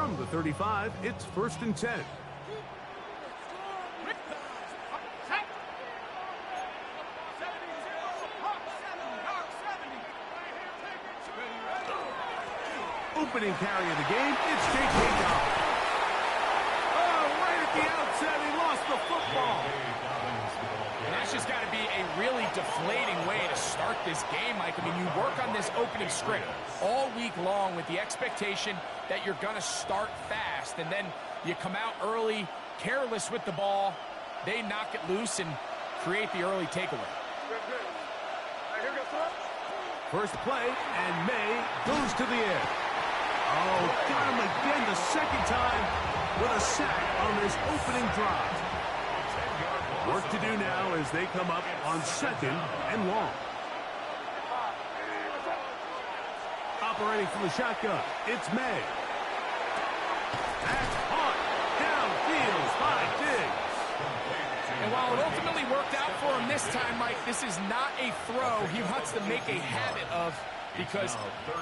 From the 35, it's 1st and 10. Opening carry of the game, it's J.K. Dobbins. Oh, right at the outset, he lost the football. And that's just got to be a really deflating way to start this game, Mike. I mean, you work on this opening script all week long with the expectation that you're going to start fast, and then you come out early, careless with the ball. They knock it loose and create the early takeaway. First play, and May goes to the air. Oh, got him again the second time with a sack on this opening drive. Work to do now as they come up on 2nd and long. Operating from the shotgun, it's May. That's caught. Downfield by Diggs. And while it ultimately worked out for him this time, Mike, this is not a throw he wants to make a habit of, because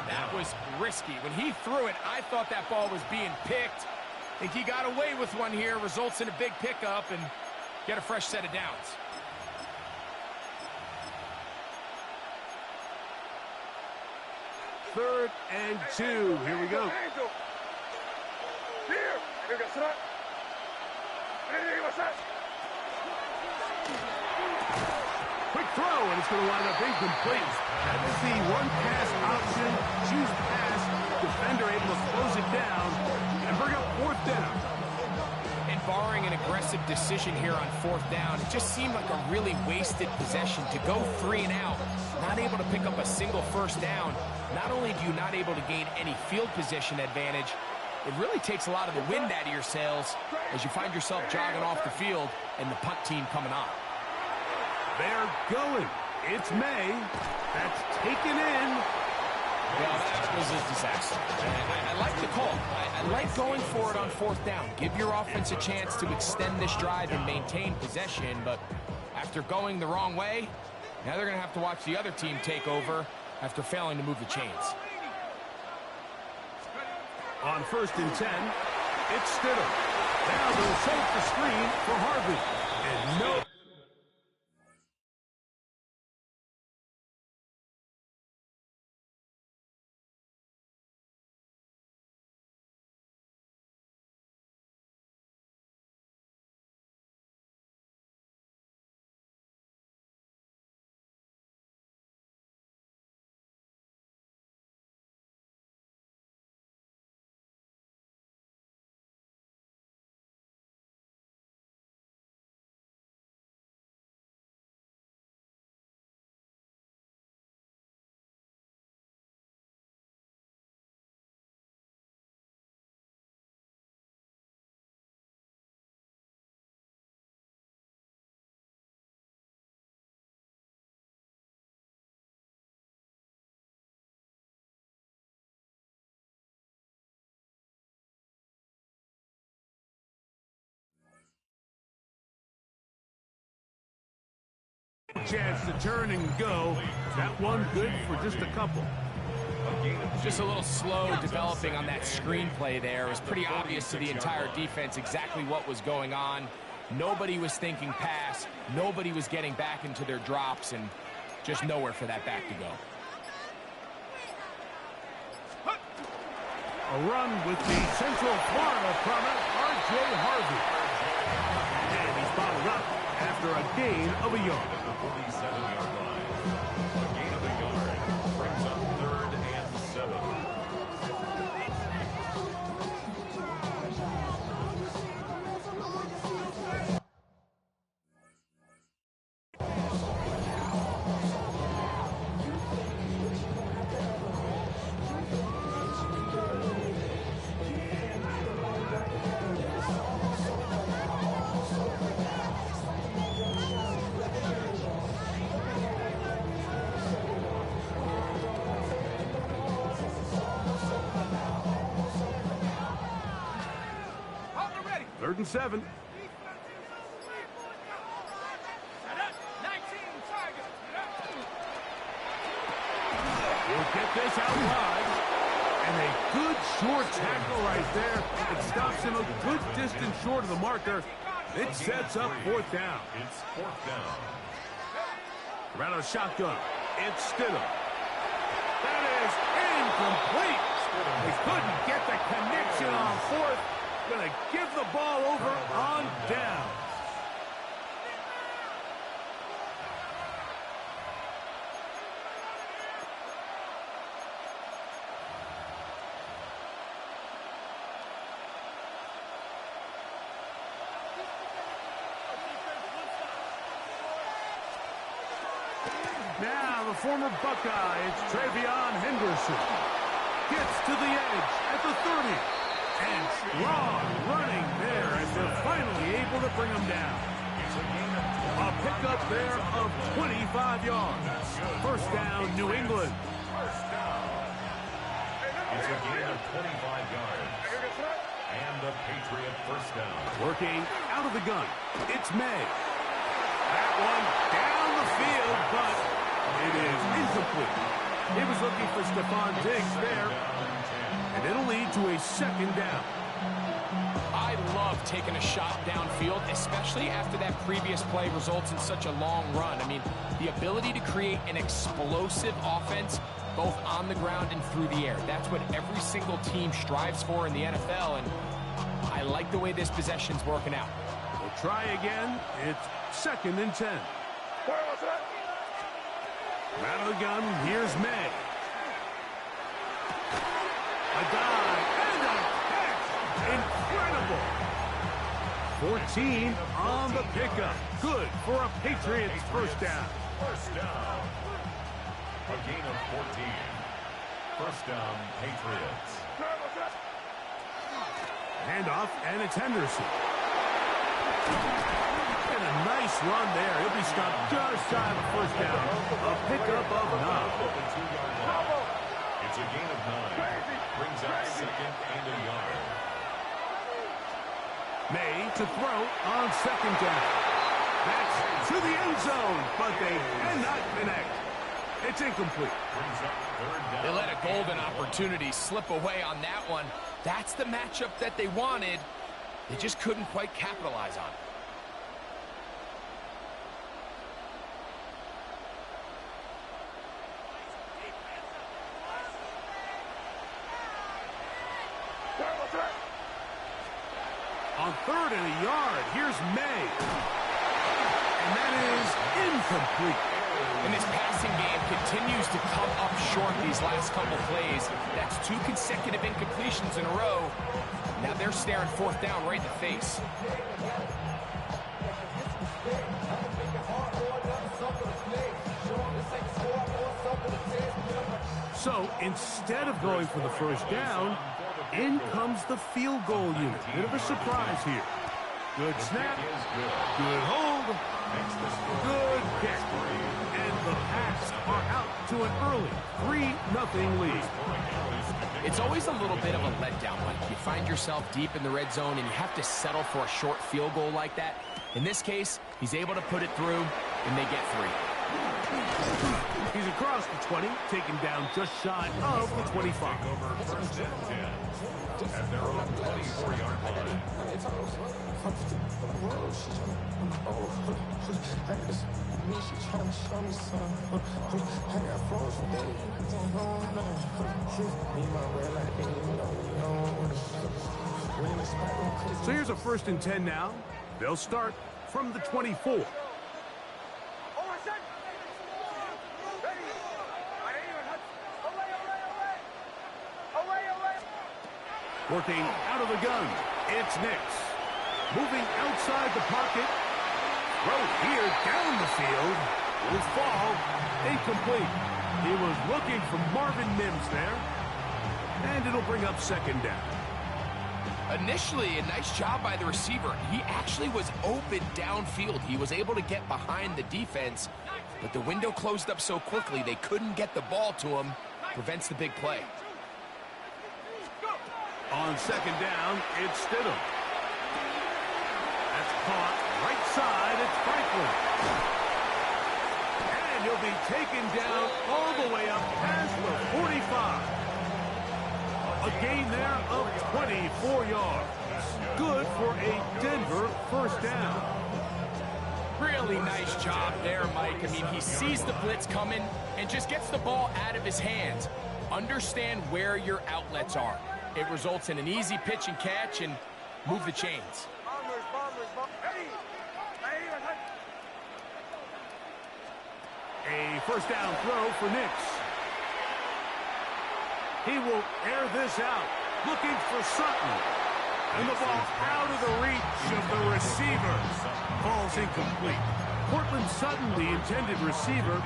that was risky. When he threw it, I thought that ball was being picked. I think he got away with one here, results in a big pickup, and get a fresh set of downs. Third and 2. Here we go. Quick throw, and it's going to wind up incomplete. That was the one-pass option. Choose pass. Defender able to close it down and bring up 4th down. And barring an aggressive decision here on 4th down, it just seemed like a really wasted possession to go 3 and out, not able to pick up a single 1st down. Not only do you not able to gain any field position advantage, it really takes a lot of the wind out of your sails as you find yourself jogging off the field and the punt team coming on. They're going. It's May. That's taken in. Well, that was a disaster. I like the call. I like going for it on 4th down. Give your offense a chance to extend this drive and maintain possession, but after going the wrong way, now they're going to have to watch the other team take over after failing to move the chains. On 1st and 10, it's Stidham. Now they'll take the screen for Harvey. And no... Chance to turn and go. That one good for just a couple. Just a little slow developing on that screenplay there. It was pretty obvious to the entire defense exactly what was going on. Nobody was thinking pass. Nobody was getting back into their drops, and just nowhere for that back to go. A run with the Central Florida product, R.J. Harvey. And he's bottled up after a gain of a yard. 47-yard line. A gain of a yard brings up 3rd and 7. Third and 7. He'll get this out wide. And a good short tackle right there. It stops him a good distance short of the marker. It sets up fourth down. It's fourth down. Around a shotgun. It's Stidham. That is incomplete. He couldn't get the connection on fourth. Going to give the ball over on down. Now the former Buckeye, it's Travion Henderson. Gets to the edge at the 30. And strong running there as they're finally able to bring him down. A pickup there of 25 yards. First down, New England. It's a gain of 25 yards. And the Patriot first down. Working out of the gun. It's May. That one down the field, but it is incomplete. He was looking for Stephon Diggs there, and it'll lead to a second down. I love taking a shot downfield, especially after that previous play results in such a long run. I mean, the ability to create an explosive offense both on the ground and through the air. That's what every single team strives for in the NFL, and I like the way this possession's working out. We'll try again. It's 2nd and 10. Out of the gun, here's May. A dive and a catch. Incredible. 14 on the pickup. Good for a Patriots first down. First down. A gain of 14. First down, Patriots. Handoff, and it's Henderson. And a nice run there. He'll be stopped just shy of a first down. A pickup of 9. It's a gain of 9. Brings up 2nd and a yard. May to throw on 2nd down. That's to the end zone, but they cannot connect. It's incomplete. Brings up 3rd down. They let a golden opportunity slip away on that one. That's the matchup that they wanted. They just couldn't quite capitalize on it. On 3rd and a yard, here's May. And that is incomplete. And this passing game continues to come up short these last couple plays. That's 2 consecutive incompletions in a row. Now they're staring 4th down right in the face. So instead of going for the first down, in comes the field goal unit. Bit of a surprise here. Good snap. Good hold. Good kick. And the Pats are out to an early 3-0 lead. It's always a little bit of a letdown, Mike. You find yourself deep in the red zone and you have to settle for a short field goal like that. In this case, he's able to put it through, and they get 3. He's across the 20, taken down just shy of the 25. Over 1st and 10. At their own 24-yard line. So here's a 1st and 10 now. They'll start from the 24. Working out of the gun, it's Nix. Moving outside the pocket. Throw here down the field. Will fall. Incomplete. He was looking for Marvin Mims there. And it'll bring up 2nd down. Initially, a nice job by the receiver. He actually was open downfield. He was able to get behind the defense, but the window closed up so quickly they couldn't get the ball to him. Prevents the big play. On 2nd down, it's Stidham. That's caught right side. It's Franklin. And he'll be taken down all the way up past the 45. A gain there of 24 yards. Good for a Denver first down. Really nice job there, Mike. I mean, he sees the blitz coming and just gets the ball out of his hands. Understand where your outlets are. It results in an easy pitch and catch and move the chains. A first down throw for Nix. He will air this out, looking for Sutton. And the ball out of the reach of the receiver. Falls incomplete. Cortland Sutton, the intended receiver,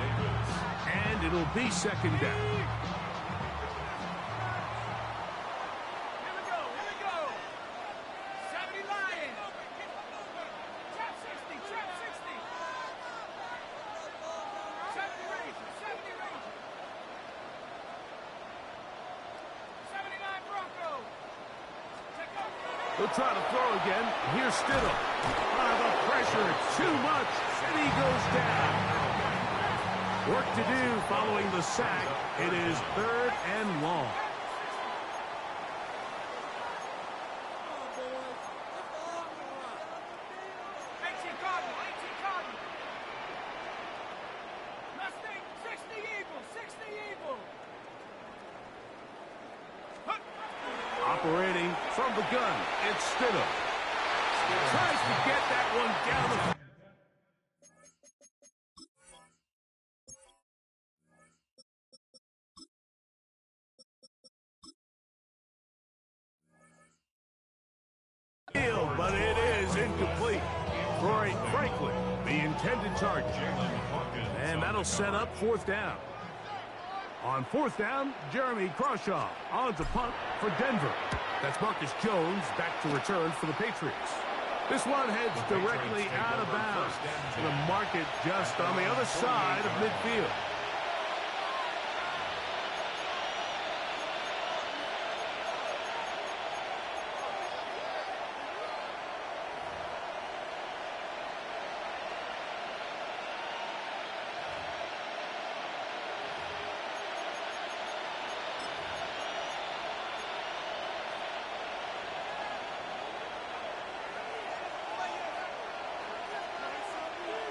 and it'll be second down. He'll try to throw again. Here's Stidham. The pressure, too much, and he goes down. Work to do following the sack. It is third and long. Operating from the gun, it's Stidham. Tries to get that one down the field, but it is incomplete. Troy Franklin, the intended target. And that'll set up fourth down. On fourth down, Jeremy Crawshaw on to punt for Denver. That's Marcus Jones back to return for the Patriots. This one heads directly out of bounds. The market just on the other side of midfield.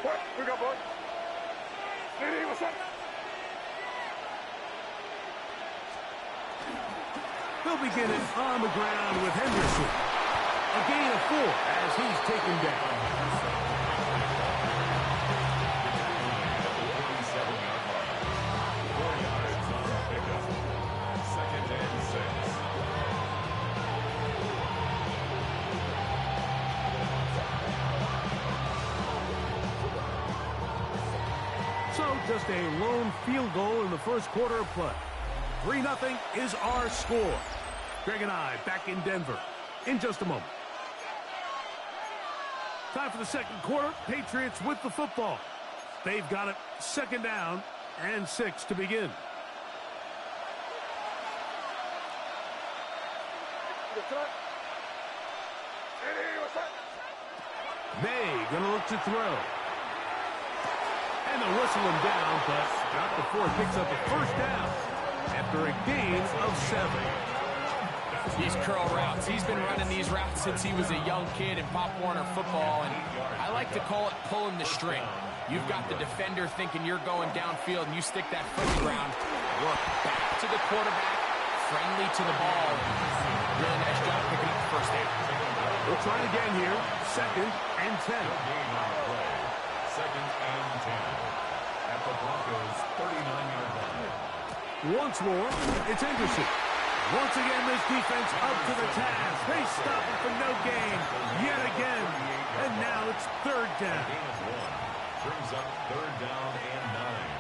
What? We got boy. Hey, what's up? They'll begin it on the ground with Henderson. A gain of 4 as he's taken down. Second and 6. So just a lone field goal in the first quarter of play. 3-0 is our score. Greg and I back in Denver in just a moment. Time for the second quarter. Patriots with the football. They've got it second down and 6 to begin. May gonna look to throw. And they'll whistle him down, but not before he picks up a first down after a gain of 7. These curl routes, he's been running these routes since he was a young kid in Pop Warner football, and I like to call it pulling the string. You've got the defender thinking you're going downfield, and you stick that foot in the ground, work back to the quarterback, friendly to the ball. Really nice job picking up the first down. We'll try it again here, second and 10. Second and 10 at the Broncos' 39-yard line. Once more, it's Henderson. Once again, this defense up to the task. They stop it for no gain yet again. And now it's third down. Gain of 1 brings up third down and 9.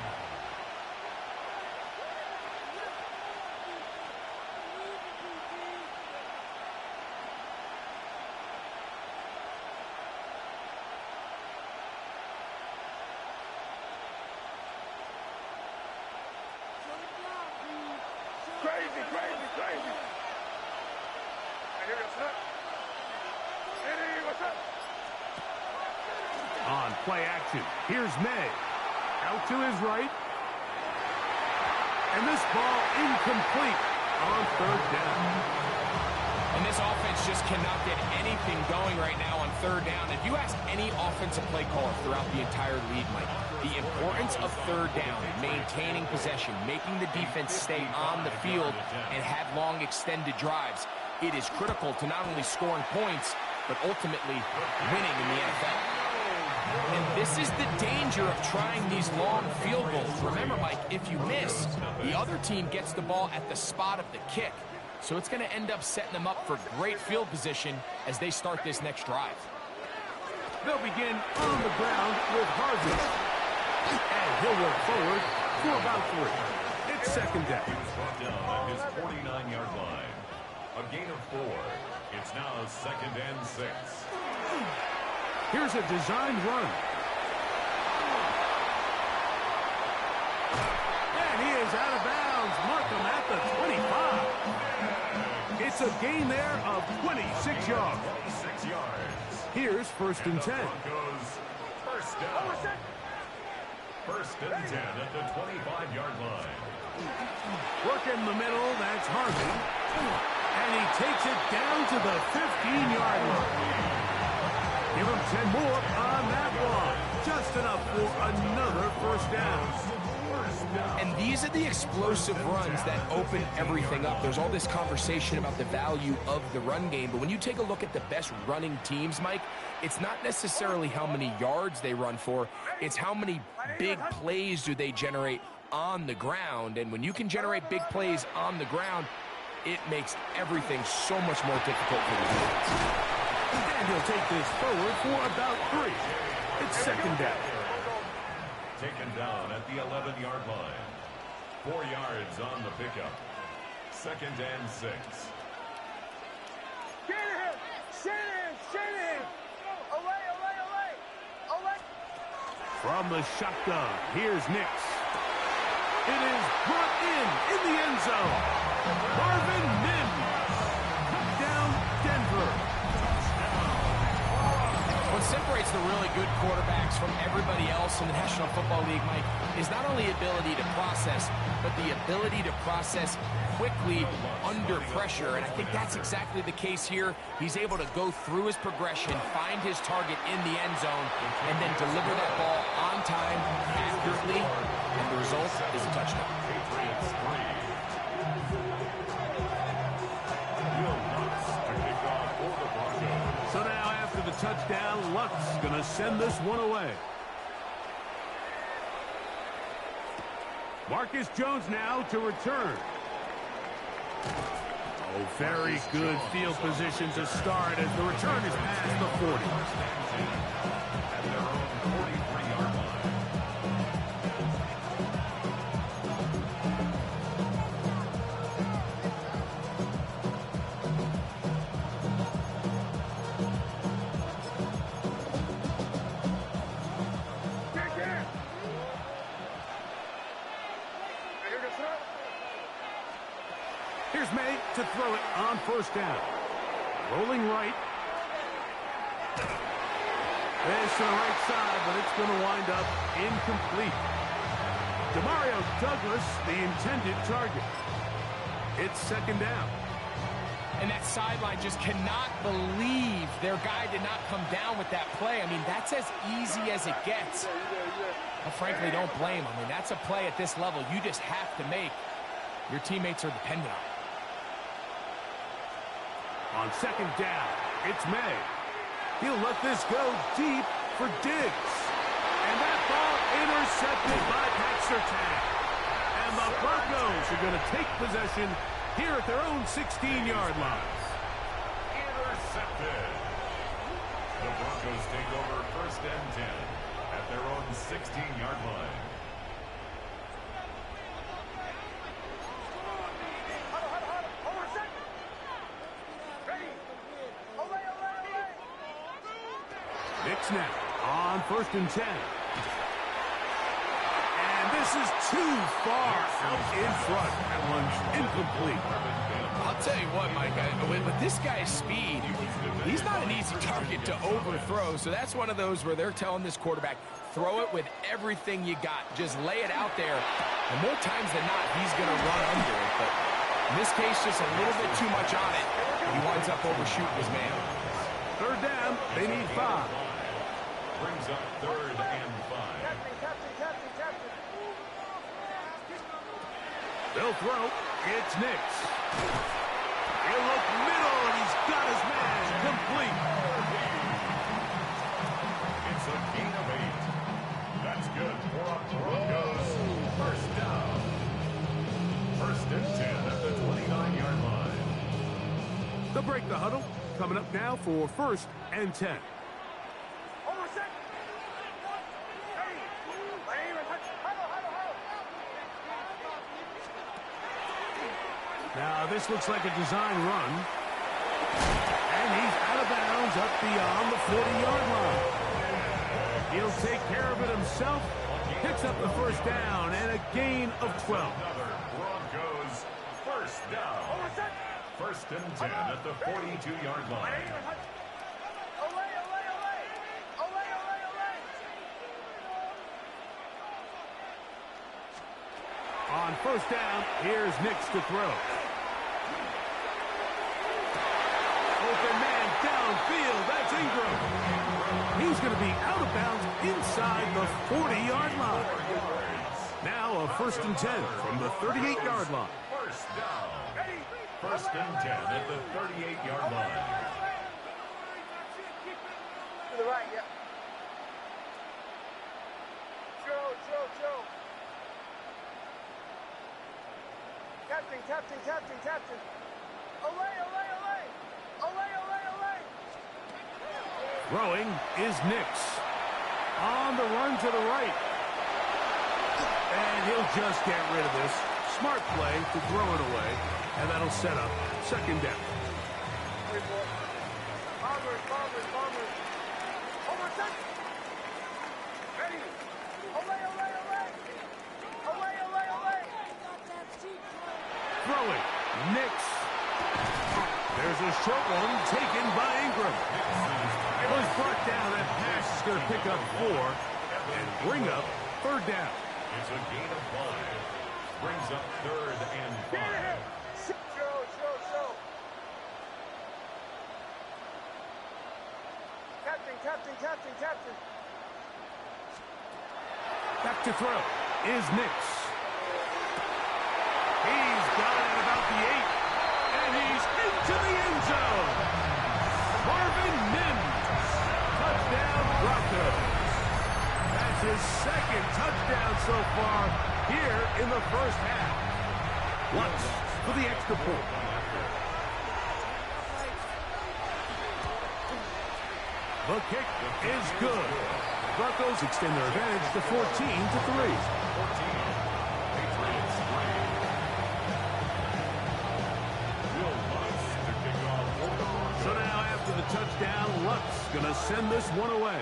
Crazy. Hey, what's up? On play action, here's May. Out to his right. And this ball incomplete. on third down. And this offense just cannot get anything going right now on third down. If you ask any offensive play caller throughout the entire league, Mike, the importance of third down, maintaining possession, making the defense stay on the field and have long extended drives, it is critical to not only scoring points, but ultimately winning in the NFL. And this is the danger of trying these long field goals. Remember, Mike, if you miss, the other team gets the ball at the spot of the kick. So it's going to end up setting them up for great field position as they start this next drive. They'll begin on the ground with Harvey. And he'll work forward for about 3. It's second down. He was brought down at his 49-yard line. A gain of 4. It's now second and 6. Here's a designed run. And he is out of bounds. Mark him at the 25. It's a gain there of 26 yards. 26 yards. Here's first and 10. Broncos first down. First and 10 at the 25-yard line. Work in the middle. That's Harvey. And he takes it down to the 15-yard line. Give him 10 more on that one. Just enough for another first down. And these are the explosive runs that open everything up. There's all this conversation about the value of the run game, but when you take a look at the best running teams, Mike, it's not necessarily how many yards they run for, it's how many big plays do they generate on the ground. And when you can generate big plays on the ground, it makes everything so much more difficult for the defense. And he'll take this forward for about 3. It's second down. Taken down at the 11-yard line. 4 yards on the pickup. Second and 6. Get him! Send him! Away! From the shotgun, here's Nix. It is brought in the end zone. Marvin Mims. Touchdown, Denver. What separates the really good quarterbacks from everybody else in the National Football League, Mike, is not only ability to process, but the ability to process quickly under pressure. And I think that's exactly the case here. He's able to go through his progression, find his target in the end zone, and then deliver that ball on time, accurately, and the result is a touchdown. Patriots 3. Will Lutz to kick off for the Broncos. So now after the touchdown, Lutz going to send this one away. Marcus Jones now to return. Oh, very good field position to start as the return is past the 40. At their own 43-yard line. Here's May to throw it on first down. Rolling right. This to the right side, but it's going to wind up incomplete. Demario Douglas, the intended target. It's second down. And that sideline just cannot believe their guy did not come down with that play. I mean, that's as easy as it gets. I frankly don't blame him. I mean, that's a play at this level you just have to make. Your teammates are dependent on it. On second down, it's May. He'll let this go deep for Diggs. And that ball intercepted by Paxertan. And the Broncos are going to take possession here at their own 16-yard line. Intercepted. The Broncos take over first and 10 at their own 16-yard line. Nix now on first and 10. And this is too far out in front. That one's incomplete. I'll tell you what, Mike, with this guy's speed, he's not an easy target to overthrow. So that's one of those where they're telling this quarterback, throw it with everything you got. Just lay it out there. And more times than not, he's going to run under it. But In this case, just a little bit too much on it. He winds up overshooting his man. Third down, they need 5. Brings up 3rd and 5. They'll throw. It's Nix. He'll look middle, and he's got his man complete. It's a gain of 8. That's good for a Broncos first down. 1st and 10 at the 29-yard line. They'll break the huddle. Coming up now for 1st and 10. Now, this looks like a design run. And he's out of bounds up beyond the 40-yard line. He'll take care of it himself. Picks up the first down and a gain of 12. Another Broncos first down. 1st and 10 at the 42-yard line. On 1st down, here's Nix to throw. Open man downfield. That's Ingram. He's going to be out of bounds inside the 40-yard line. Now a 1st and 10 from the 38-yard line. First down. 1st and 10 at the 38-yard line. To the right, yeah. Joe. Captain. Away. Throwing is Nix. On the run to the right. And he'll just get rid of this. Smart play to throw it away. And that'll set up 2nd down. Bombers. Ready. Away. Throwing. Nix. There's a short one taken by Ingram. Was brought down. That pass is going to pick up 4 and bring up 3rd down. It's a gain of 5. Brings up 3rd and 5. Joe. Captain. Back to throw is Nix. He's got it at about the 8. And he's into the end zone. Marvin Mims. Touchdown Broncos. That's his 2nd touchdown so far here in the first half. Lutz for the extra point. The kick is good. Broncos extend their advantage to 14-3. So now after the touchdown, Lutz going to send this one away.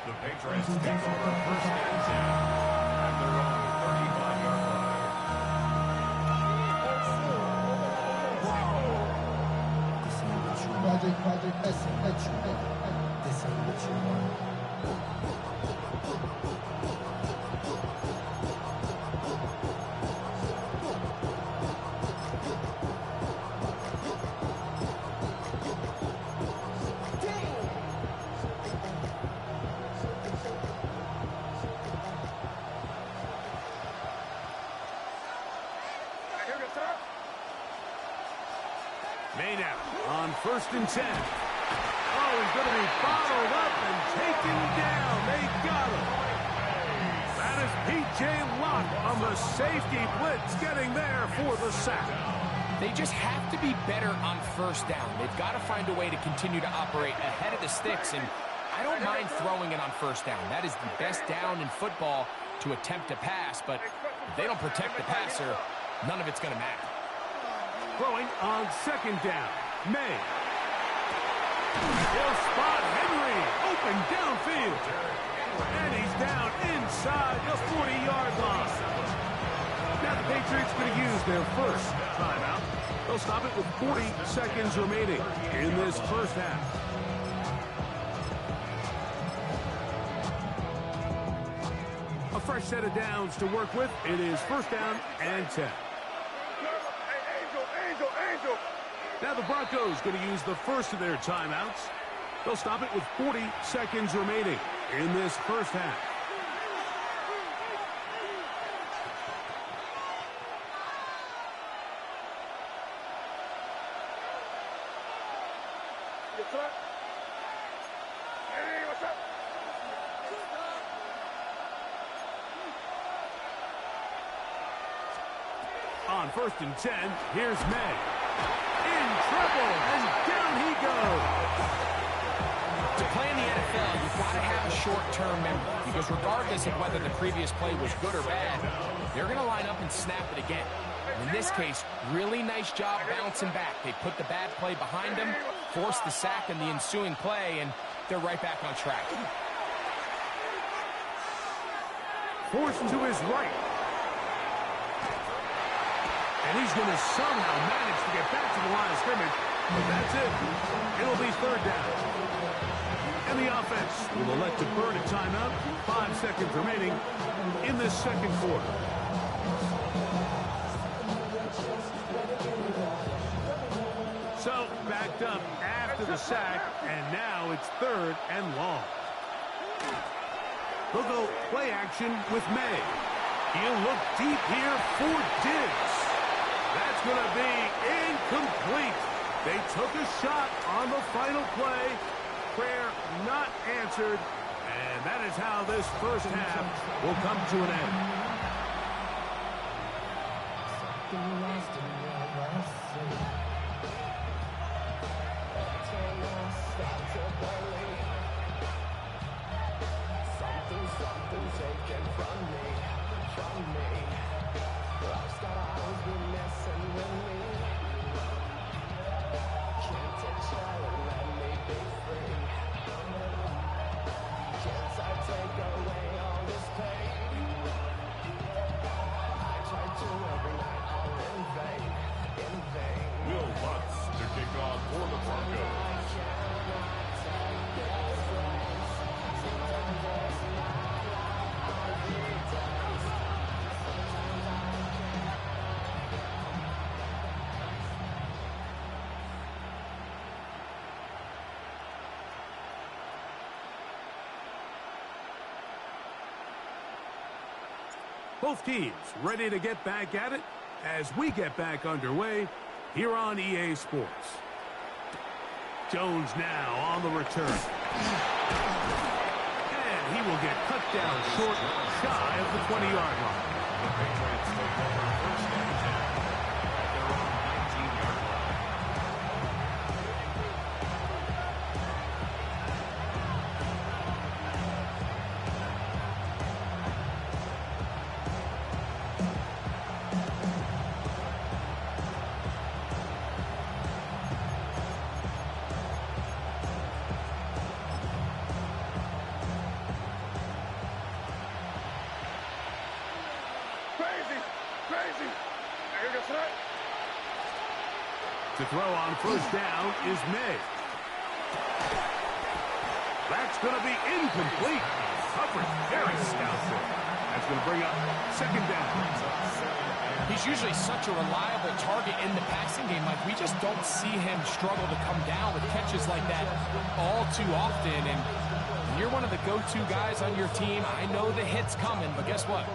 The Patriots take over 1st and 10 at their own 35-yard line. Project S and this ain't what you want. Maynard on 1st and 10. Oh, he's going to be bottled up and taken down. They got him. That is P.J. Locke on the safety blitz getting there for the sack. They just have to be better on 1st down. They've got to find a way to continue to operate ahead of the sticks, and I don't mind throwing it on 1st down. That is the best down in football to attempt to pass, but if they don't protect the passer, none of it's going to matter. Throwing on 2nd down. May. He'll spot Henry. Open downfield. And he's down inside the 40-yard line. Now the Patriots going to use their 1st timeout. They'll stop it with 40 seconds remaining in this first half. set of downs to work with. It is first down and 10. Angel. Now the Broncos going to use the first of their timeouts. They'll stop it with 40 seconds remaining in this first half. On first and 10, here's May. In trouble, and down he goes. To play in the NFL, you've got to have a short-term memory, because regardless of whether the previous play was good or bad, they're going to line up and snap it again. In this case, really nice job bouncing back. They put the bad play behind them, forced the sack in the ensuing play, and they're right back on track. Forced to his right. And he's going to somehow manage to get back to the line of scrimmage. But that's it. It'll be third down. And the offense will elect to burn a timeout. 5 seconds remaining in this second quarter. So, backed up after the sack, and now it's third and long. They'll go play action with May. He'll look deep here for Diggs. That's going to be incomplete. They took a shot on the final play. Prayer not answered. And that is how this first half will come to an end. Something's taken from me. Love's got always been messing with me. Can't touch her and let me be free. Can't I take away all this pain? I try to every night, all in vain. Will Lutz to kick off for the Broncos. Both teams ready to get back at it as we get back underway here on EA Sports. Jones now on the return. And he will get cut down short, shy of the 20-yard line. The Patriots take over first and 10 at their own 19-yard line. Crazy. Here goes that. To throw on first down is May. That's going to be incomplete. Coverage very scouted. That's going to bring up second down. He's usually such a reliable target in the passing game. Like, we just don't see him struggle to come down with catches like that all too often. And you're one of the go-to guys on your team. I know the hit's coming, but guess what?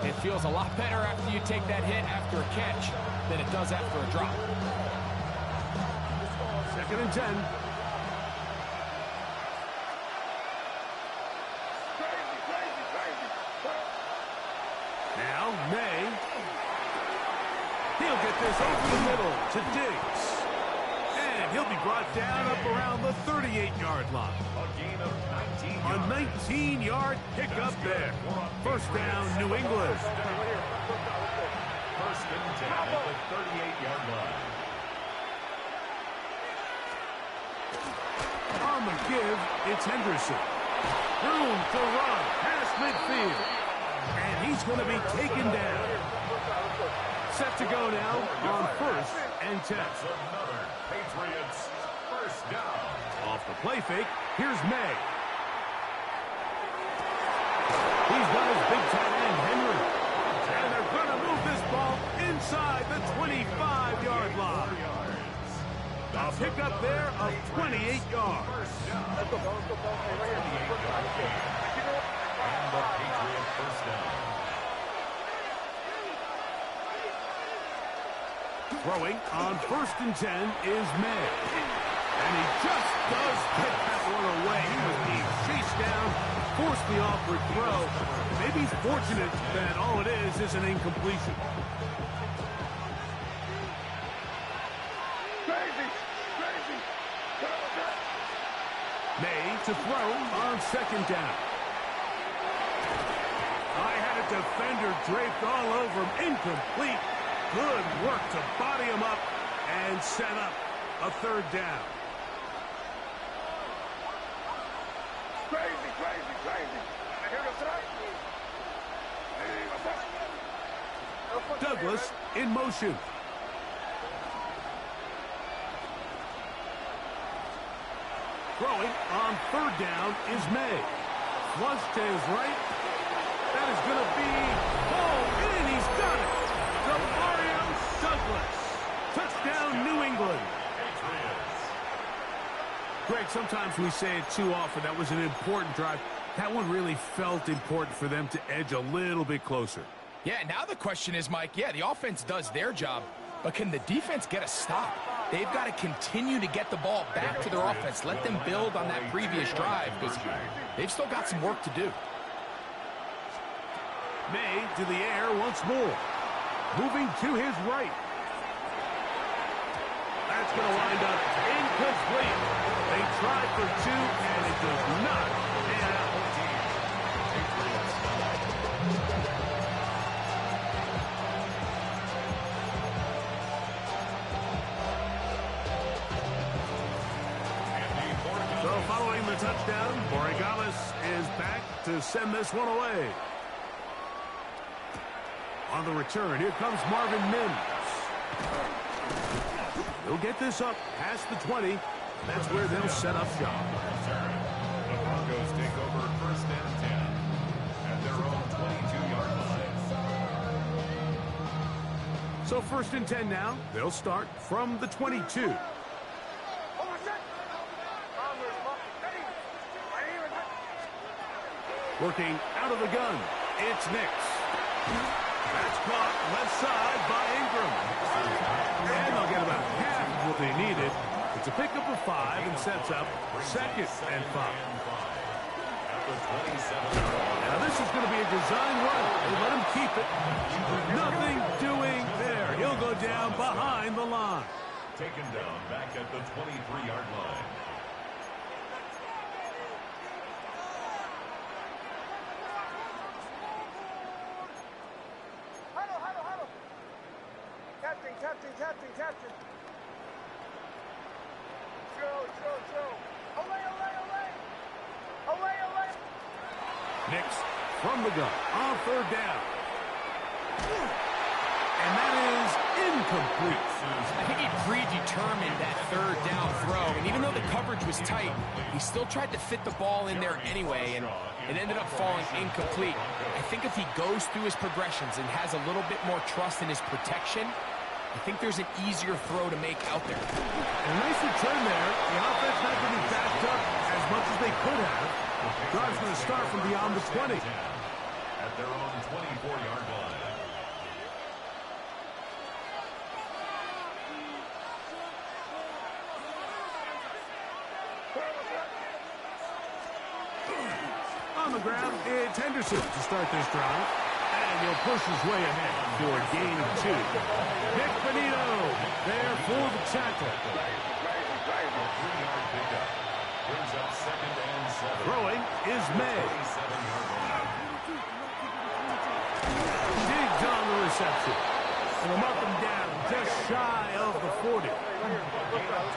It feels a lot better after you take that hit after a catch than it does after a drop. Second and 10. Crazy. Now May. He'll get this over the middle to Diggs. And he'll be brought down up around the 38-yard line. A gain of 19 A 19-yard pickup there. First down, New England. First and 10 at the 38-yard line. On the give, it's Henderson. Room to run past midfield. And he's going to be taken down. Set to go now on first and 10. That's another Patriots first down. Off the play fake, here's May. He's got his big tight end, Henry. And they're going to move this ball inside the 25-yard line. A pickup there of 28 yards. And the Patriot first down. Throwing on 1st and 10 is May. And he just does get that one away. He was being chased down, forced the awkward throw. Maybe he's fortunate that all it is an incompletion. May to throw on 2nd down. I had a defender draped all over him. Incomplete. Good work to body him up and set up a 3rd down. Douglas in motion. Throwing on 3rd down is May. Flush to his right. That is going to be ball in. He's got it. Mario Douglas. Touchdown, New England. Greg, sometimes we say it too often. That was an important drive. That one really felt important for them to edge a little bit closer. Yeah, now the question is, Mike, yeah, the offense does their job, but can the defense get a stop? They've got to continue to get the ball back to their offense. Let them build on that previous drive because they've still got some work to do. May to the air once more. Moving to his right. That's going to wind up incomplete. They tried for 2, and it does not pan out. So following the touchdown, Borregales is back to send this one away. On the return, here comes Marvin Mims. He'll get this up past the 20. That's where they'll set up shop. The Broncos take over 1st and 10 at their own 22-yard line. So 1st and 10 now. They'll start from the 22. Working out of the gun, it's Nix. That's caught left side by Ingram. And they'll get about half of what they needed. It's a pickup of 5 and sets up 2nd and 5. Now this is going to be a design run. They let him keep it. Nothing doing there. He'll go down behind the line. Taken down back at the 23-yard line. Captain. Joe. Away. Nix from the gun on 3rd down. And that is incomplete. I think he predetermined that 3rd down throw, and even though the coverage was tight, he still tried to fit the ball in there anyway, and it ended up falling incomplete. I think if he goes through his progressions and has a little bit more trust in his protection, I think there's an easier throw to make out there. And a nice return there. The offense not getting backed up as much as they could have. Drive's going to start from beyond the 20. At their own 24-yard line. On the ground, it's Henderson to start this drive. And he'll push his way ahead for a gain of 2. Nick Benito there for the tackle. Throwing is May. Digs on the reception. And they'll mark him down just shy of the 40.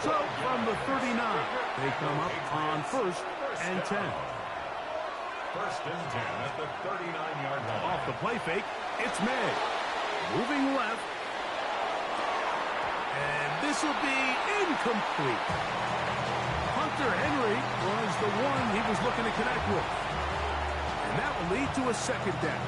So from the 39, they come up on 1st and 10. 1st and 10 at the 39-yard line. Off the play fake, it's May. Moving left. And this will be incomplete. Hunter Henry was the one he was looking to connect with. And that will lead to a second down.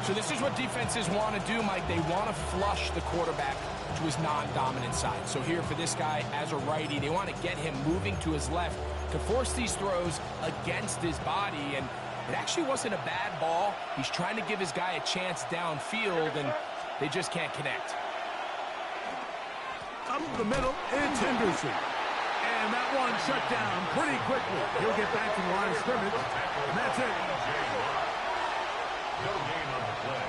So this is what defenses want to do, Mike. They want to flush the quarterback to his non-dominant side. So here for this guy as a righty, they want to get him moving to his left to force these throws against his body. And it actually wasn't a bad ball. He's trying to give his guy a chance downfield, and they just can't connect. Up the middle, it's Henderson. And that one shut down pretty quickly. He'll get back to the line of scrimmage, and that's it. No gain on the play.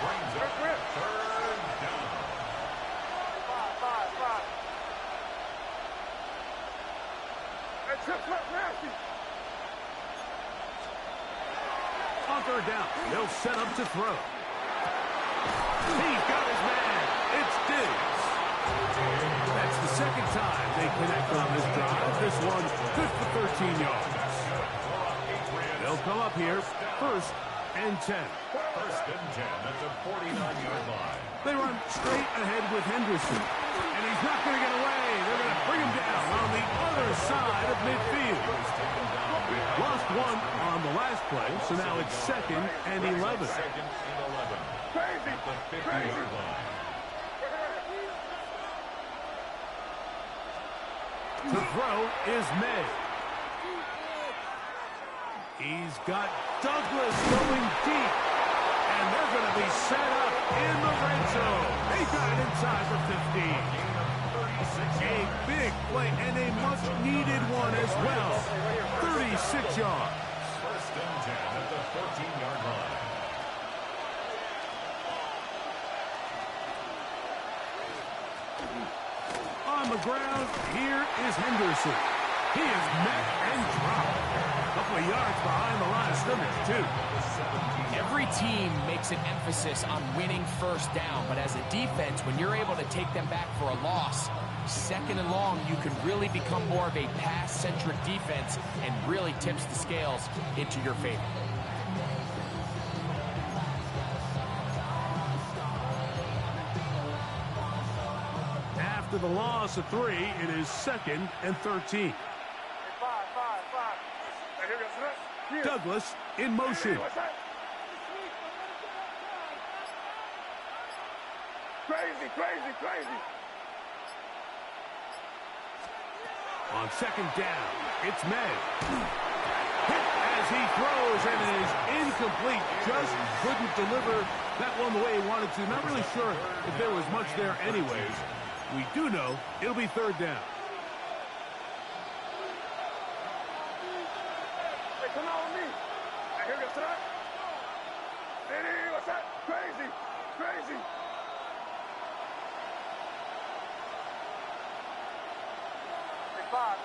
Brings up third down. Five. That's just what nasty. On third down, they'll set up to throw. He's got his man. It's Diggs. That's the second time they connect on this drive. This one good for 13 yards. They'll come up here, 1st and 10. 1st and 10 at the 49-yard line. They run straight ahead with Henderson. And he's not going to get away. They're going to bring him down on the other side of midfield. Lost one on the last play, so now it's 2nd and 11. 2nd and 11. Crazy. At the 50-yard line. To throw is May. He's got Douglas going deep. And they're going to be set up in the red zone. They got it inside for 15. A big play and a much-needed one as well. 36 yards. 1st and 10 at the 14-yard line. On the ground, here is Henderson. He is met and dropped. A couple of yards behind the line of scrimmage, too. Every team makes an emphasis on winning first down, but as a defense, when you're able to take them back for a loss, 2nd and long, you can really become more of a pass-centric defense and really tips the scales into your favor. After the loss of 3, it is 2nd and 13. Five. Hey, here goes this. Here. Douglas in motion. What's that? Crazy. On 2nd down, it's May. Hit as he throws, and it is incomplete. Just couldn't deliver that one the way he wanted to. Not really sure if there was much there anyways. We do know it'll be 3rd down. Hey, come on with me. Hey, here goes that. Hey, what's that? Crazy. Hey, five.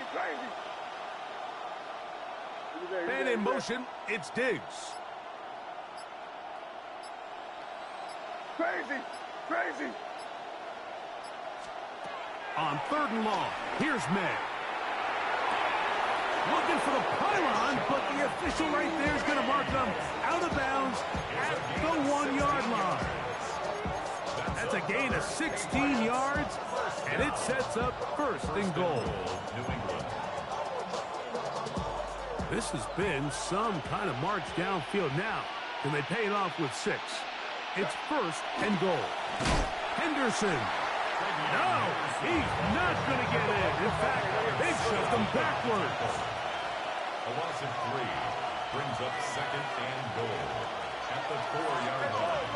Crazy. Man in motion, it's Diggs. Crazy. On 3rd and long, here's May. Looking for the pylon, but the official right there is going to mark them out of bounds at the 1-yard line. That's a gain of 16 yards, and it sets up 1st and goal. This has been some kind of march downfield now. Can they pay it off with 6? It's 1st and goal. Henderson. No, he's not going to get in. In fact, they've shoved him backwards. A loss of 3 brings up 2nd and goal at the 4-yard line.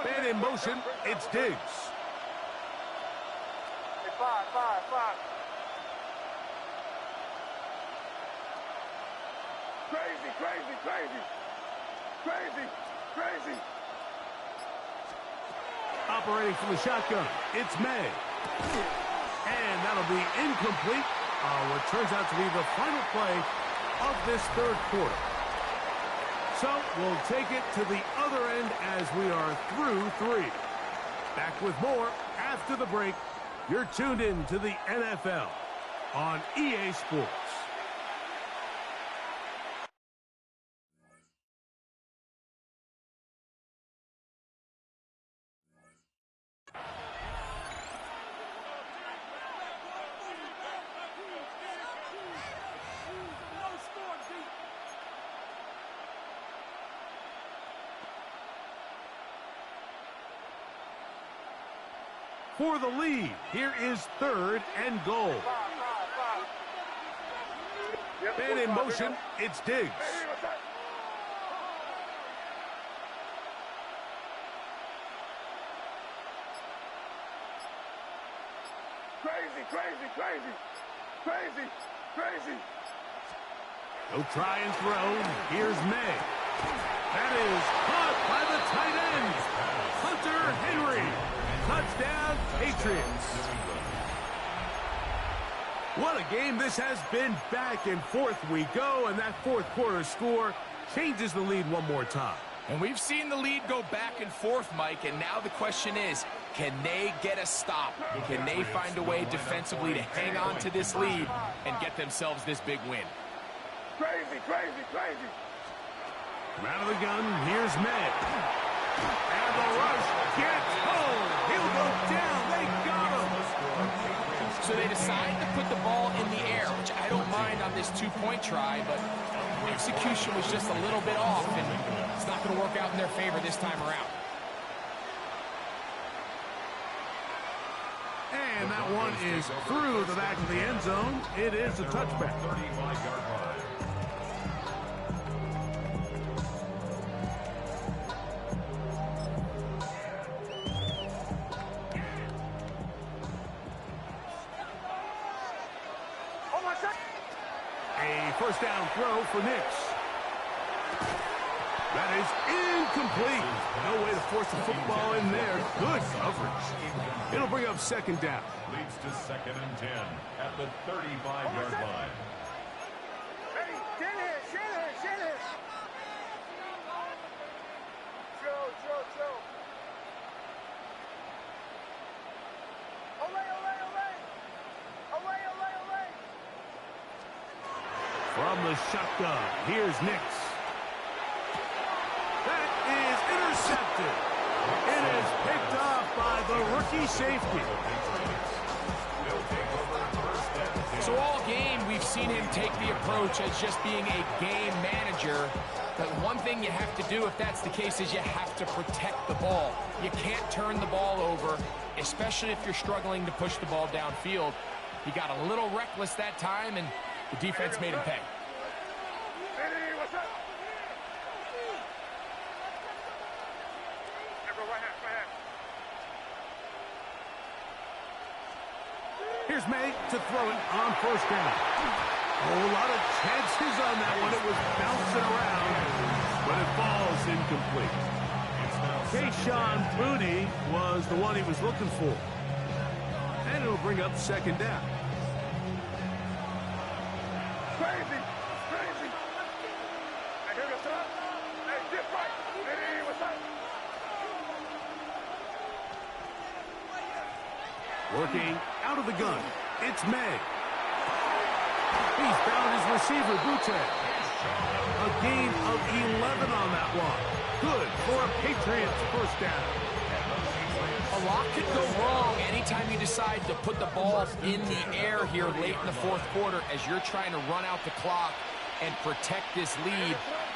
Man in motion, it's Diggs. Hey, five. Crazy. Operating from the shotgun, it's May. And that'll be incomplete. What turns out to be the final play of this 3rd quarter. So we'll take it to the other end as we are through 3. Back with more after the break. You're tuned in to the NFL on EA Sports. for the lead. Here is 3rd and goal. And in motion, it's Diggs. Crazy, crazy, crazy, crazy, crazy. He'll try and throw. Here's May. That is caught by the tight end. Hunter Henry. Touchdown, Patriots. What a game this has been. Back and forth we go, and that fourth quarter score changes the lead one more time. And we've seen the lead go back and forth, Mike, and now the question is, can they get a stop? Can they find a way defensively to hang on to this lead and get themselves this big win? Crazy, crazy, crazy. From out of the gun, here's May. And the rush gets home. He'll go down. They got him. So they decide to put the ball in the air, which I don't mind on this two-point try, but execution was just a little bit off, and it's not going to work out in their favor this time around. And that one is through the back of the end zone. It is a touchback. 35-yard line. A first down throw for Nix. That is incomplete. No way to force the football in there. Good coverage. It'll bring up 2nd down. Leads to 2nd and 10 at the 35-yard line. Hey, get it, get it, get it. Joe. Olay. From the shotgun, here's Nix. That is intercepted. It is picked off by the rookie safety. So all game, we've seen him take the approach as just being a game manager. But one thing you have to do, if that's the case, is you have to protect the ball. You can't turn the ball over, especially if you're struggling to push the ball downfield. He got a little reckless that time, and the defense made him pay. Hey, what's up? Here's May to throw it on 1st down. Oh, a lot of chances on that one. It was bouncing around, but it falls incomplete. Kayshon Boutte was the one he was looking for. And it'll bring up 2nd down. Crazy. I hear what's up. Hey, get right. Hey, what's up? Working out of the gun, it's May. He's found his receiver, Boutte. A gain of 11 on that one. Good for a Patriots 1st down. A lot could go wrong anytime you decide to put the ball in the air here late in the fourth quarter as you're trying to run out the clock and protect this lead.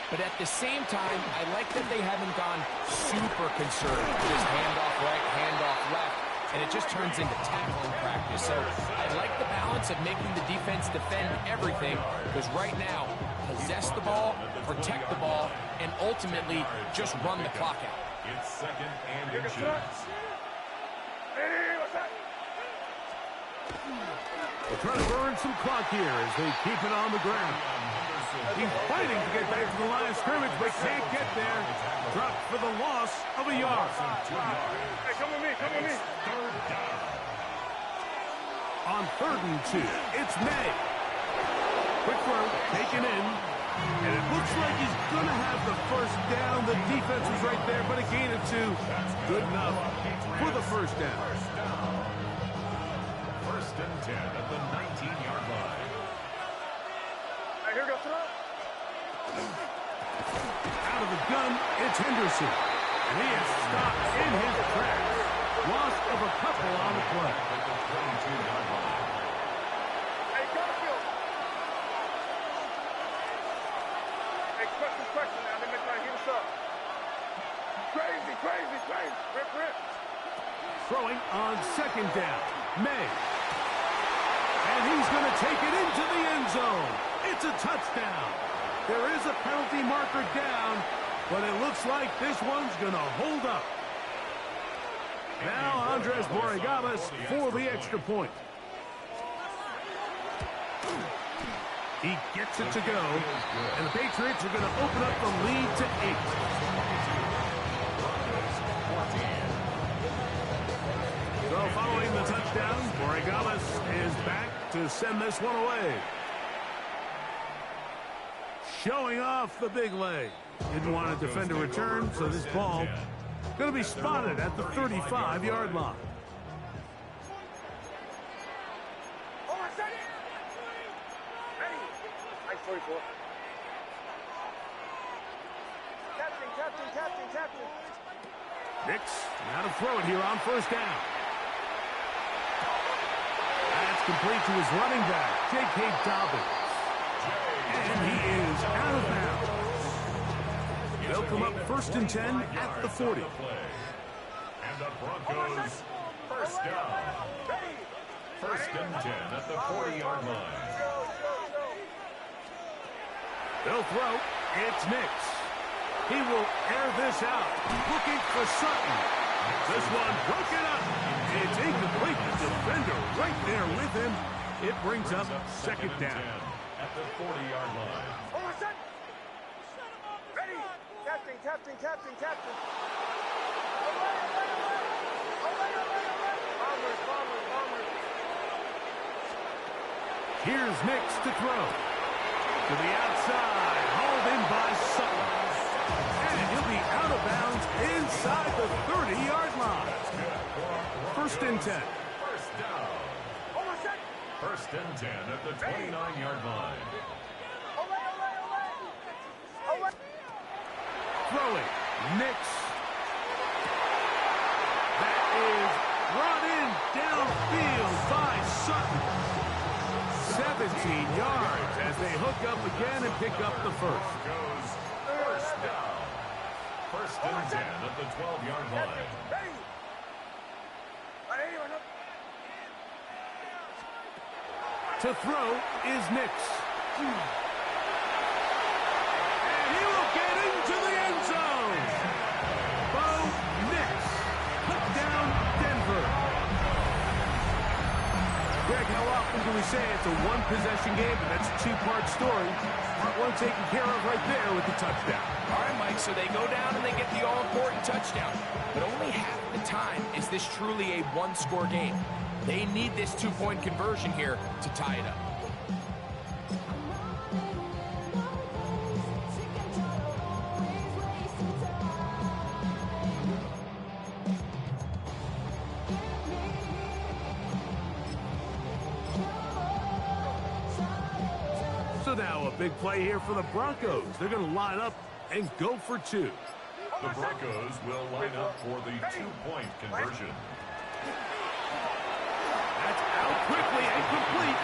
But at the same time, I like that they haven't gone super conservative. Just handoff right, handoff left, and it just turns into tackling practice. So I like the balance of making the defense defend everything, because right now, possess the ball, protect the ball, and ultimately just run the clock out. It's 2nd and inches. Hey, what's up? They're trying to burn some clock here as they keep it on the ground. He's fighting to get back to the line of scrimmage, but can't get there. Dropped for the loss of a yard. Hey, come with me. 3rd down. On 3rd and 2, it's May. Quick throw, taken in. And it looks like he's going to have the 1st down. The defense was right there, but a gain of 2. Good enough for the 1st down. 1st and 10 at the 19-yard line. Hey, here goes throw. Out of the gun, it's Henderson. And he is stopped in his tracks. Loss of a couple on the play. At the 22-yard line. Hey, Garfield. Hey, question now. They make my heat us up. Crazy. Rip. throwing on second down. May. And he's going to take it into the end zone. It's a touchdown. There is a penalty marker down, but it looks like this one's going to hold up. Now Andres Borregalas for the extra point. He gets it to go, and the Patriots are going to open up the lead to 8. So following the touchdown, Borregalas is back to send this one away. Showing off the big leg. Didn't want to defend a return, so this ball going to be spotted at the 35-yard line. Nix, now to throw it here on first down. That's complete to his running back, J.K. Dobbins. And he is out of bounds. They'll come up 1st and 10 at the 40. And the Broncos, first down. 1st and 10 at the 40-yard line. They'll throw. It's Nix. He will air this out. Looking for Sutton. This one broken up. It's incomplete. The defender right there with him. It brings up 2nd down. At the 40-yard line. Ready. Captain. Bombers. Here's Nix to throw. To the outside. Hauled in by Sutton. And he'll be out of bounds inside the 30-yard line. 1st and 10. First down. 1st and 10 at the 29-yard line. Throwing. Nix. That is brought in downfield by Sutton. 17 yards as they hook up again and pick up the first. Goes first down. 1st and 10 at the 12-yard line. To throw is Nix. And he will get into the end zone. Bo Nix. Put down Denver. Greg, how often do we say it's a one-possession game, but that's a two-part story? Part one taken care of right there with the touchdown. All right, Mike, so they go down and they get the all-important touchdown. But only half the time is this truly a one-score game. They need this two-point conversion here to tie it up. So now a big play here for the Broncos. They're going to line up and go for 2. The Broncos will line up for the two-point conversion. That's out quickly and complete.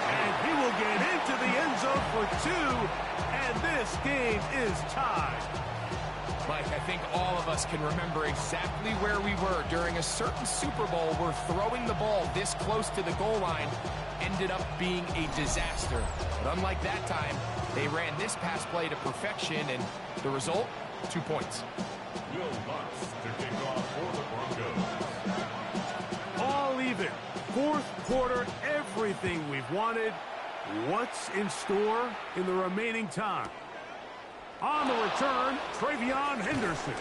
And he will get into the end zone for 2. And this game is tied. Mike, I think all of us can remember exactly where we were during a certain Super Bowl where throwing the ball this close to the goal line ended up being a disaster. But unlike that time, they ran this pass play to perfection, and the result, 2 points. Will Lutz to kick off for the Broncos. All even. 4th quarter, everything we've wanted. What's in store in the remaining time? On the return, Travion Henderson.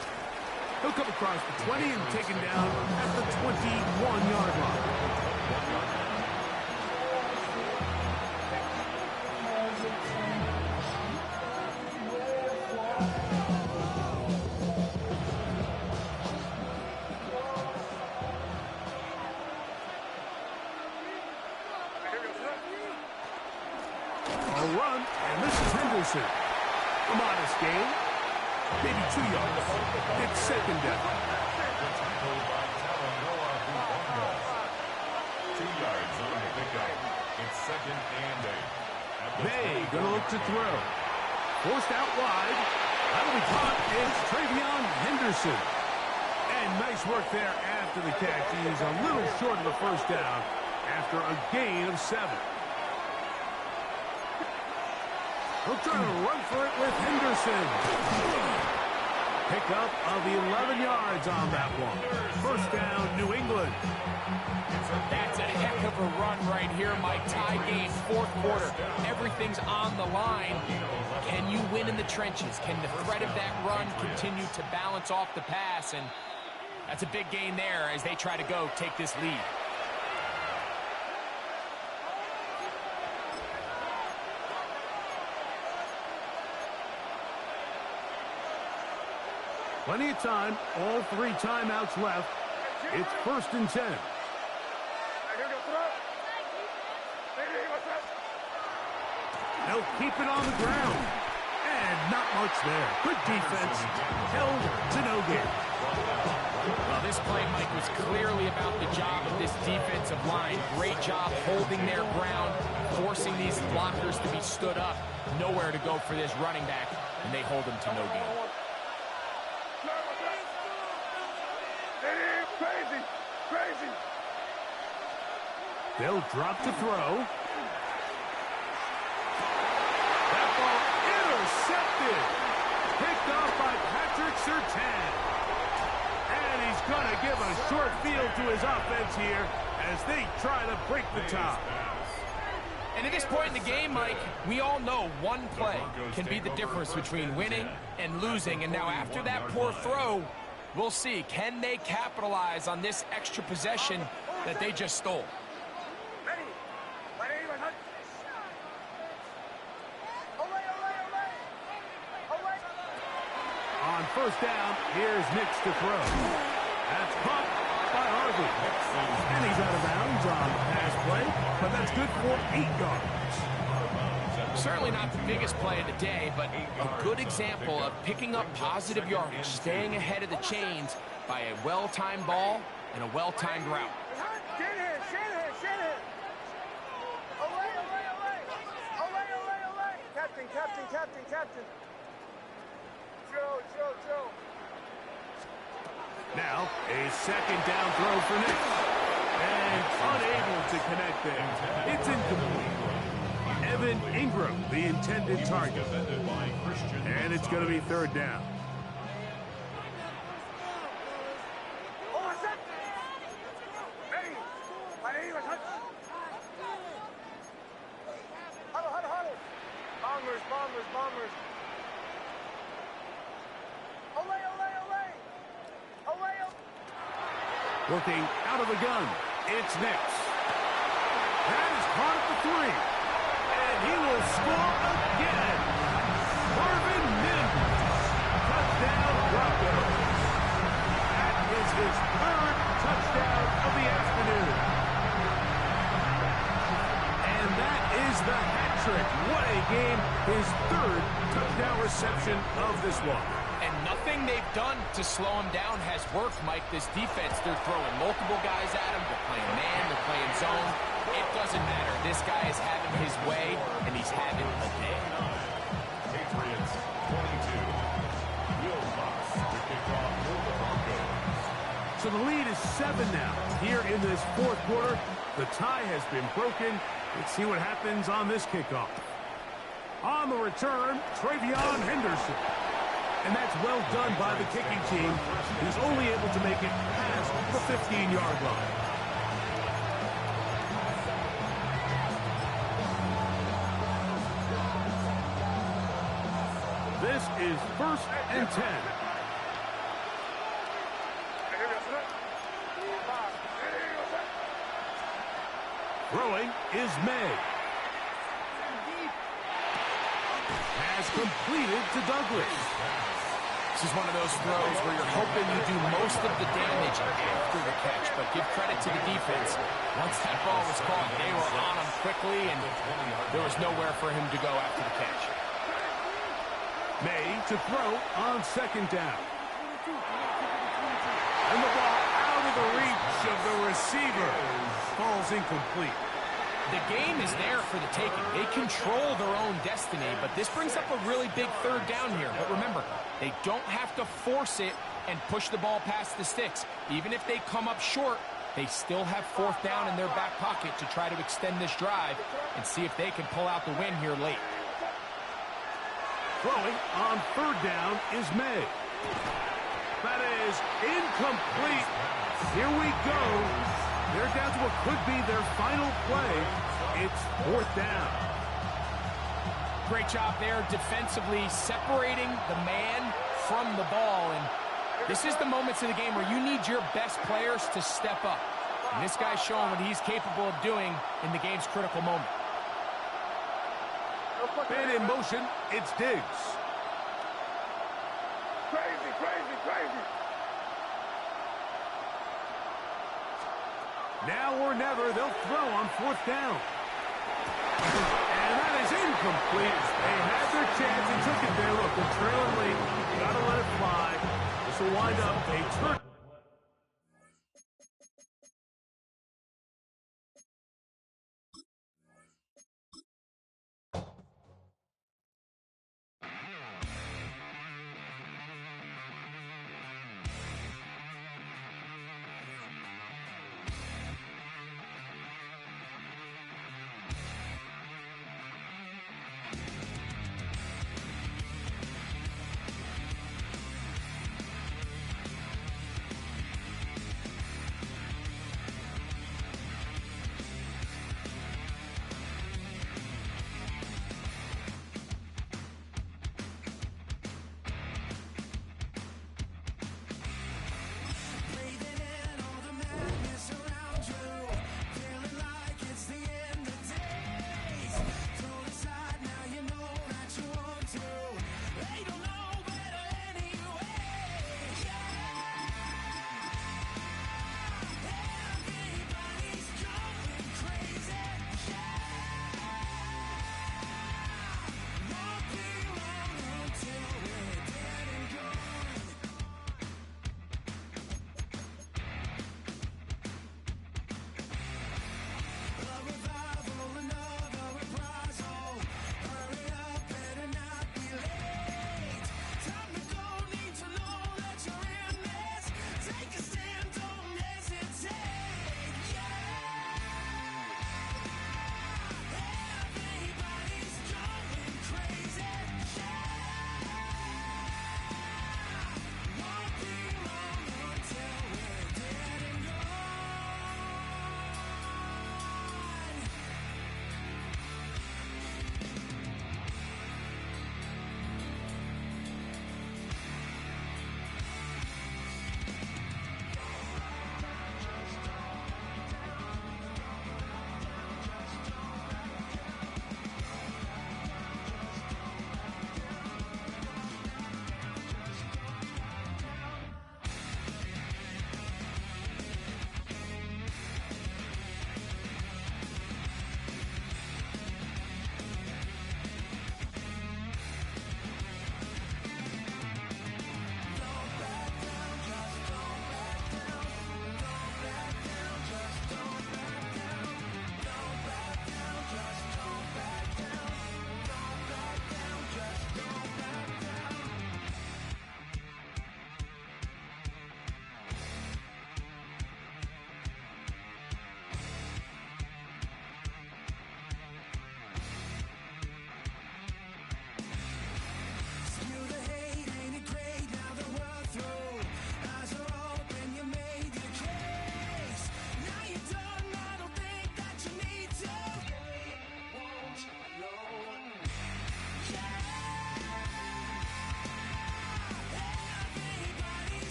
He'll come across the 20 and taken down at the 21-yard line. A run, and this is Henderson. A modest gain. Maybe 2 yards. It's 2nd down. The tackle by Talanoa Bufanga. 2 yards on the pickup. It's 2nd and 8. May gonna look to throw. Forced out wide. That'll be caught. It's Travion Henderson. And And nice work there after the catch. He's a little short of the first down after a gain of 7. He'll try to run for it with Henderson. Pickup of 11 yards on that one. First down, New England. That's a heck of a run right here, Mike. Tie game, fourth quarter. Everything's on the line. Can you win in the trenches? Can the threat of that run continue to balance off the pass? And that's a big gain there as they try to go take this lead. Plenty of time. All 3 timeouts left. It's 1st and 10. They'll keep it on the ground. And not much there. Good defense. Held to no gain. Well, this play, Mike, was clearly about the job of this defensive line. Great job holding their ground, forcing these blockers to be stood up. Nowhere to go for this running back, and they hold him to no gain. Crazy. They'll drop to throw. That ball intercepted. Picked off by Patrick Surtain. And he's going to give a short field to his offense here as they try to break the tie. And at this point in the game, Mike, we all know one play can be the difference between winning and losing. And now after that poor throw, we'll see, can they capitalize on this extra possession that they just stole? On first down, here's Nix to throw. That's caught by Harvey. And he's out of bounds on the pass play, but that's good for 8 yards. Certainly not the biggest play of the day, but a good example of picking up positive yardage, staying ahead of the chains by a well-timed ball and a well-timed route. Captain. Joe. Now, a second down throw for Nix. And unable to connect there. It's incomplete. Evan Ingram, the intended target. And it's going to be 3rd down. Bombers. Working out of the gun. It's Nix. That is caught at the 3. And he will score again. Marvin Mims. Touchdown Broncos. That is his 3rd touchdown of the afternoon. And that is the hat trick. What a game. His 3rd touchdown reception of this one. And nothing they've done to slow him down has worked, Mike. This defense, they're throwing multiple guys at him. They're playing man, they're playing zone. It doesn't matter. This guy is having his way, and he's having a day. Patriots 22. Will Fox to kick off for the Broncos. So the lead is 7 now. Here in this 4th quarter, the tie has been broken. Let's see what happens on this kickoff. On the return, Travion Henderson. And that's well done by the kicking team. He's only able to make it past the 15-yard line. This is 1st and 10. Throwing is May. Pass completed to Douglas. This is one of those throws where you're hoping you do most of the damage after the catch, but give credit to the defense. Once that ball was caught, they were on him quickly, and there was nowhere for him to go after the catch. May to throw on 2nd down. And the ball out of the reach of the receiver. Falls incomplete. The game is there for the taking. They control their own destiny, but this brings up a really big 3rd down here. But remember, they don't have to force it and push the ball past the sticks. Even if they come up short, they still have fourth down in their back pocket to try to extend this drive and see if they can pull out the win here late. Throwing on third down is May. That is incomplete. Here we go. They're down to what could be their final play. It's fourth down. Great job there defensively, separating the man from the ball. And this is the moments of the game where you need your best players to step up. And this guy's showing what he's capable of doing in the game's critical moment. And in motion, it's Diggs. Crazy, crazy, crazy. Now or never, they'll throw on fourth down. And that is incomplete. They had their chance and took it there. Look, they're trailing late. Gotta let it fly. This will wind up a turn.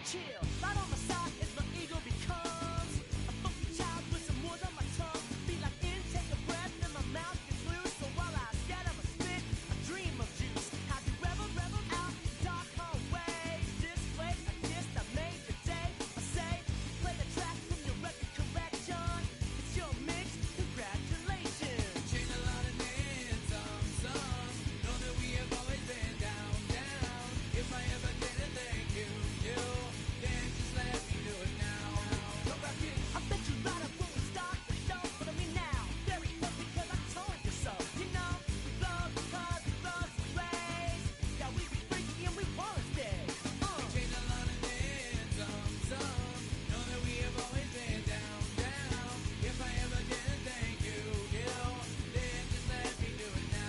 chill. Right on my side is my ego becomes a funky child with some words on my tongue. Be like intake a breath and my mouth gets loose. So while I scatter my spit, I dream of juice. Have you rebel out dark hallways? This way, a kiss I made today. I say, play the track from your record collection. It's your mix, congratulations. Chain a lot of names, some. Know that we have always been down. If I ever didn't thank you, then just let me do it now. Go back in. I bet you right up when we start the show, but I mean now, very close because I told you so. You know, we love because we love to race. Yeah, we be freaky and we wanna stay. Chain a lot of names, some. Know that we have always been down. If I ever didn't thank you, then just let me do it now.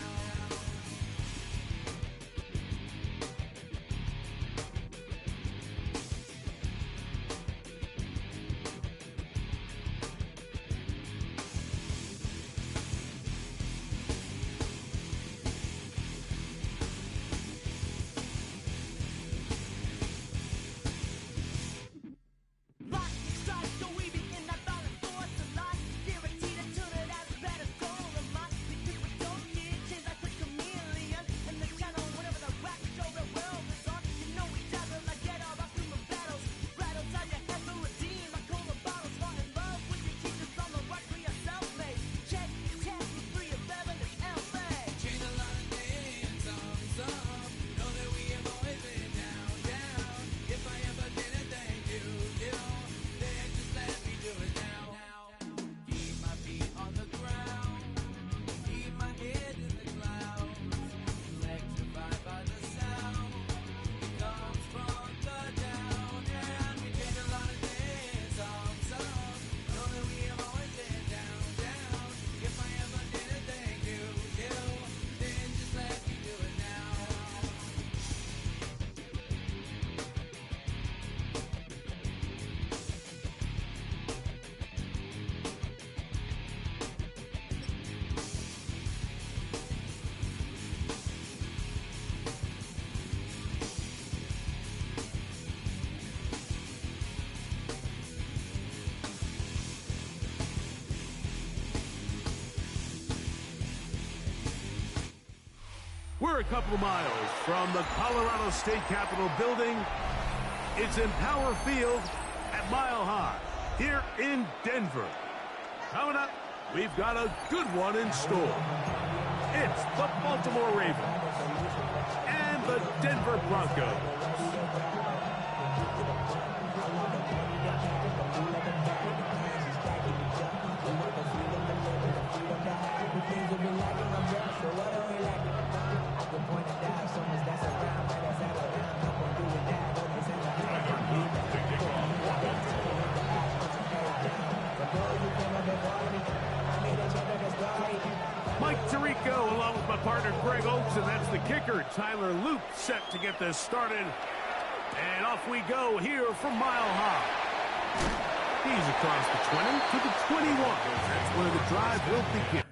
Lightning strikes, so we be in that violent force of life. Guaranteed to turn it out as bad as gold. And my people don't get changed like a chameleon. And the channel, whenever the rap show the world is on, you know we dazzle like get all our human battles. Rattles out your head for redeem like cola bottles. Fall in love with your teachers on the right for yourself, mate. Check your test with 3 of 11 is LA. Chain a lot of names, some. Know that we have always been down. If I ever didn't thank you, then just let me do it now. Keep my feet on the ground, keep my head in the clouds. Electrified by the sound, it comes from the down. And we chain a lot of names, some. Know that we have always been down. If I ever didn't thank you, then just let me do it now. We're a couple of miles from the Colorado State Capitol building. It's in Power Field at Mile High here in Denver. Coming up, we've got a good one in store. It's the Baltimore Ravens and the Denver Broncos. Mike Tirico along with my partner Greg Oakes, and that's the kicker Tyler Luke set to get this started. And off we go here from Mile High. He's across the 20 to the 21. That's where the drive will begin.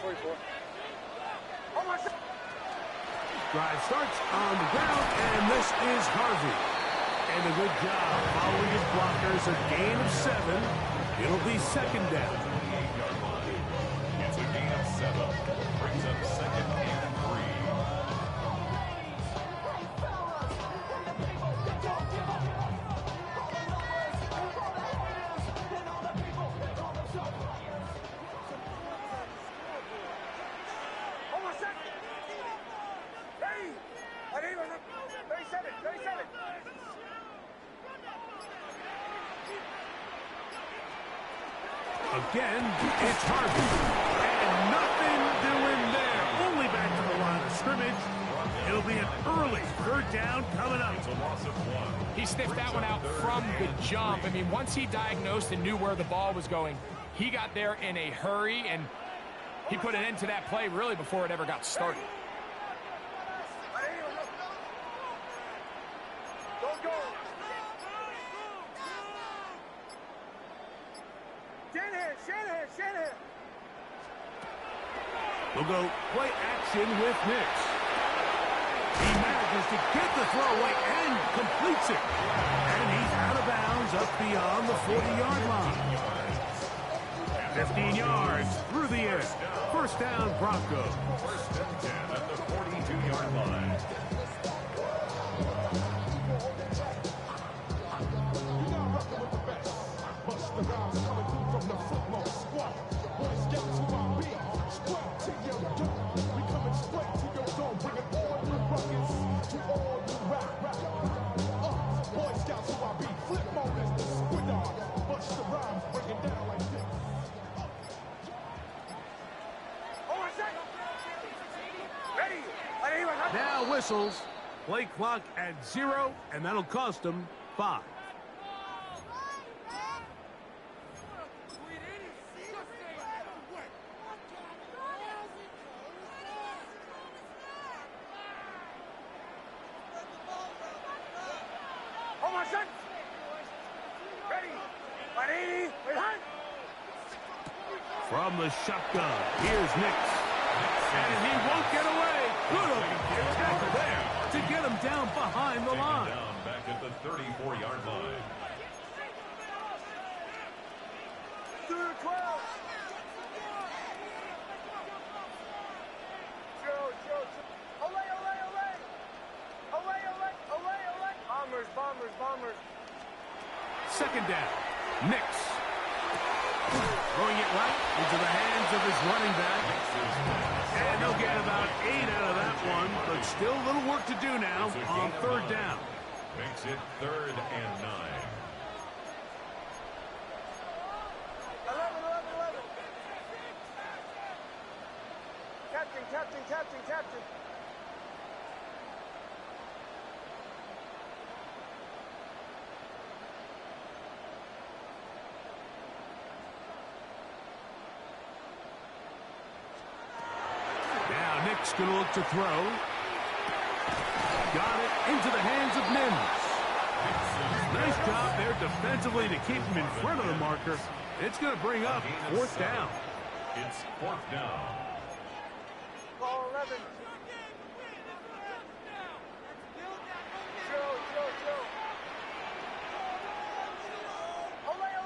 44. Oh, my God. Drive starts on the ground, and this is Harvey. And a good job following his blockers, a gain of 7. It'll be second down. It's a gain of 7. Brings up second and 3. Oh, my God. Hey! Arriba, 37, 37. Again, it's Harvey. And nothing doing there. Only back to the line of scrimmage. It'll be an early third down coming up. It's a loss of 1. He sniffed that one out from the jump. I mean, once he diagnosed and knew where the ball was going, he got there in a hurry, and he put an end to that play really before it ever got started. Don't go. Shanahan. We'll go play action with Nix. He manages to get the throwaway and completes it. And he's out of bounds up beyond the 40-yard line. 15 yards through the air. First down, Broncos. First and 10 at the 42-yard line. Now whistles. Play clock at 0, and that'll cost them 5. Oh, my God. Ready. Behind. From the shotgun, here's Nix. And he won't get away. Good tackle there to get him down behind the line. Down back at the 34-yard line. Through 12. Joe. Olay. Bombers. Second down, Nix. Throwing it right into the hands of his running back. And they'll get about 8 out of that one, but still a little work to do now on third down. Makes it 3rd and 9. 11. Captain. Now Nick's going to look to throw. Got it into the hands of Mims. Nice job there defensively to keep him in front of the marker. It's going to bring up 4th down. It's 4th down. Ball 11. Joe. Olay.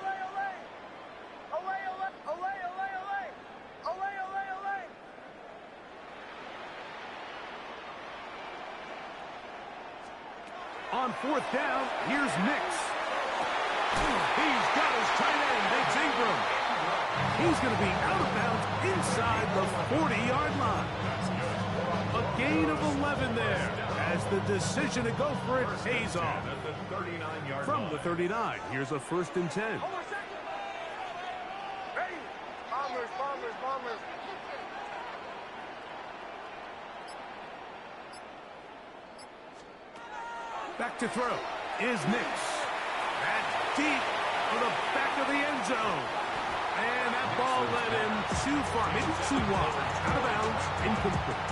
On 4th down, here's Nix. He's got his tight end, Nix Ingram. He's going to be out of bounds inside the 40-yard line. A gain of 11 there as the decision to go for it pays off. At the 39-yard From line. the 39, here's a 1st and 10. Ready. Bombers. Back to throw is Nix. That's deep to the back of the end zone. And that ball led him too far, maybe too wide. Out of bounds, incomplete.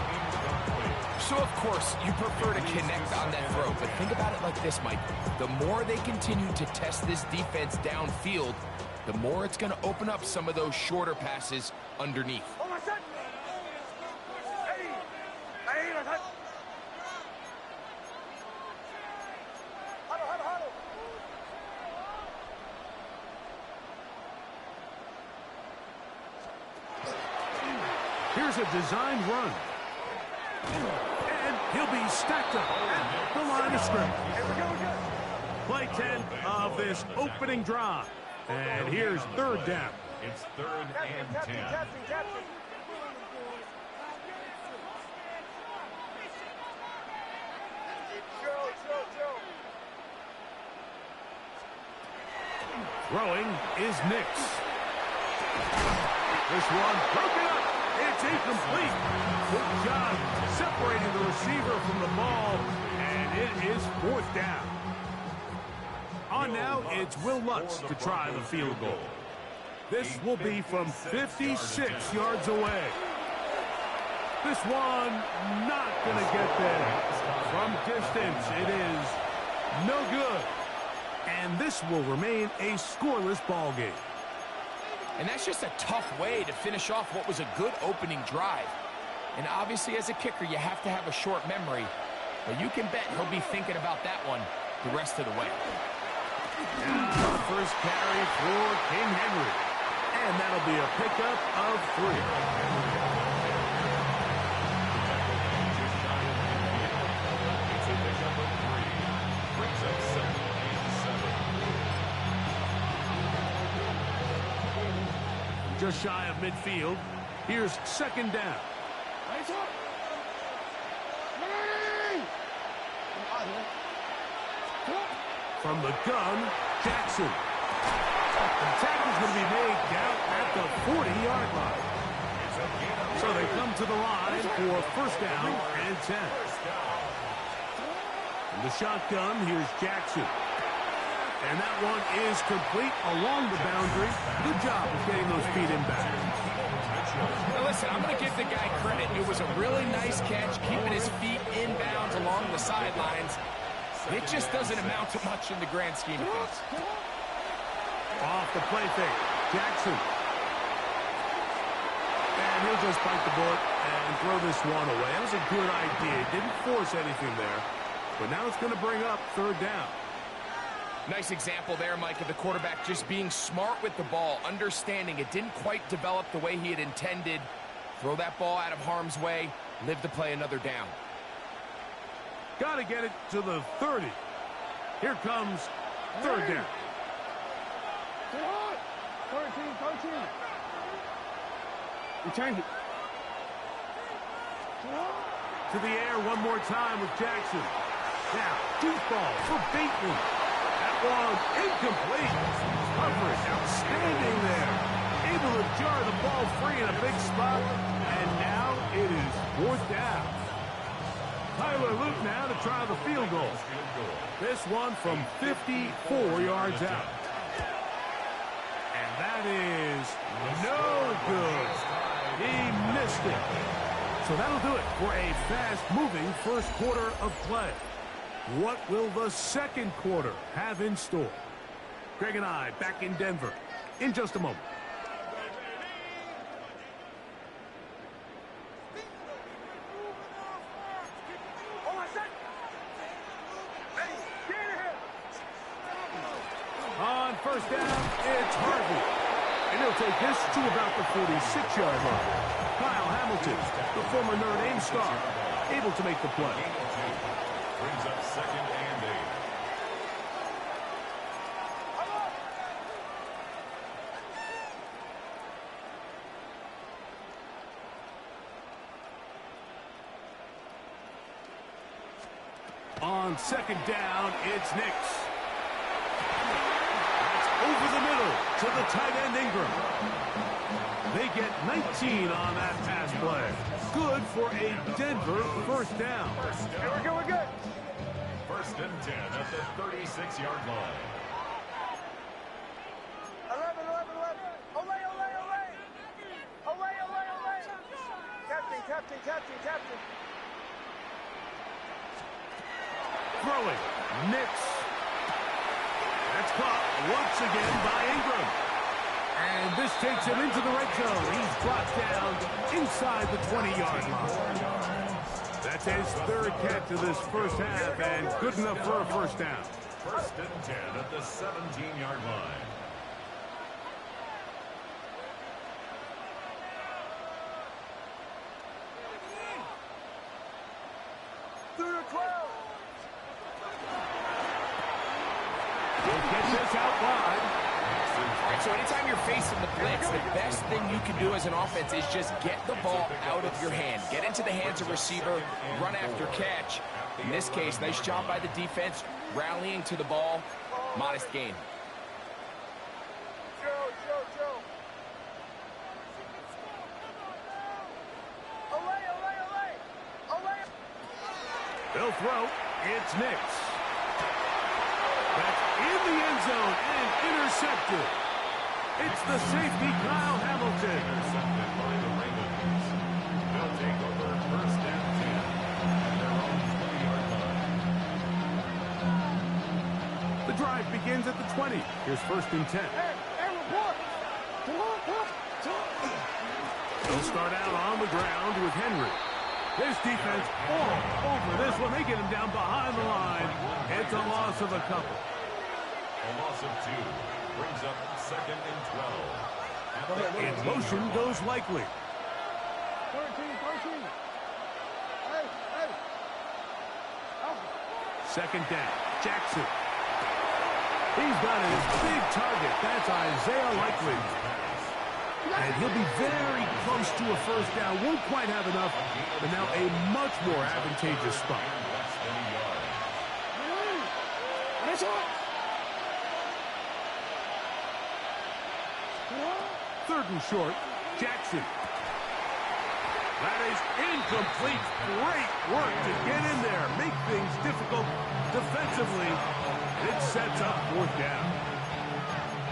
So, of course, you prefer to connect on that throw, but think about it like this, Mike. The more they continue to test this defense downfield, the more it's going to open up some of those shorter passes underneath. Oh, my God. Here's a designed run. And he'll be stacked up at the line of scrimmage. Play 10 of this opening drive. And here's third down. It's third and 10. Throwing is Nix. This one broken up. It's incomplete. Good job separating the receiver from the ball, and it is fourth down. On now, it's Will Lutz to try the field goal. This will be from 56 yards away. This one not going to get there. From distance, it is no good. And this will remain a scoreless ball game. And that's just a tough way to finish off what was a good opening drive. And obviously, as a kicker, you have to have a short memory. But you can bet he'll be thinking about that one the rest of the way. Now, first carry for King Henry. And that'll be a pickup of 3. Just shy of midfield. Here's second down. From the gun, Jackson. The tackle's going to be made down at the 40-yard line. So they come to the line for first down and 10. From the shotgun, here's Jackson. And that one is complete along the boundary. Good job of getting those feet in back. Now listen, I'm going to give the guy credit. It was a really nice catch, keeping his feet inbounds along the sidelines. It just doesn't amount to much in the grand scheme of things. Off the play fake, Jackson. And he'll just bite the bullet and throw this one away. That was a good idea. Didn't force anything there. But now it's going to bring up third down. Nice example there, Mike, of the quarterback just being smart with the ball, understanding it didn't quite develop the way he had intended. Throw that ball out of harm's way, live to play another down. Got to get it to the 30. Here comes third down. 13. You change it. To the air one more time with Jackson. Now, deep ball for Bateman. That one incomplete. Coverage outstanding there. Able to jar the ball free in a big spot. And now it is fourth down. Tyler Luke now to try the field goal. This one from 54 yards out. And that is no good. He missed it. So that'll do it for a fast-moving first quarter of play. What will the second quarter have in store? Greg and I back in Denver in just a moment. On first down, it's Harvey. And he'll take this to about the 46-yard line. Kyle Hamilton, the former Notre Dame star, able to make the play. Brings up second and 8. On second down, it's Nix. That's over the middle to the tight end Ingram. They get 19 on that pass play. Good for a Denver first down. We're good. First and 10 at the 36-yard line. 11. Olay. Captain. Throwing, Nix. That's caught once again by Ingram. And this takes him into the red zone. He's brought down inside the 20-yard line. That's his third catch of this first half, and good enough for a first down. First and 10 at the 17-yard line. this out wide. All right, so anytime you're facing the blitz, the best thing you can do as an offense is just get the ball out of your hand. Get into the hands of receiver, run after catch. In this case, nice job by the defense, rallying to the ball. Modest gain. Joe. Olay. They'll throw. It's Nix. That's in the end zone and intercepted. It's the safety, Kyle Hamilton. Intercepted by the Ravens. They'll take over first and 10 at their own 20-yard line. The drive begins at the 20. Here's first and 10. Report. They'll start out on the ground with Henry. This defense all over this one. They get him down behind the line. It's a loss of a couple. A loss of 2 brings up second and 12. In motion goes Likely. 13. Hey. Second down, Jackson. He's got his big target. That's Isaiah Likely. And he'll be very close to a first down. Won't quite have enough, but now a much more advantageous spot. Less than a yard. Third and short, Jackson. That is incomplete. Great work to get in there. Make things difficult defensively. And it sets up fourth down.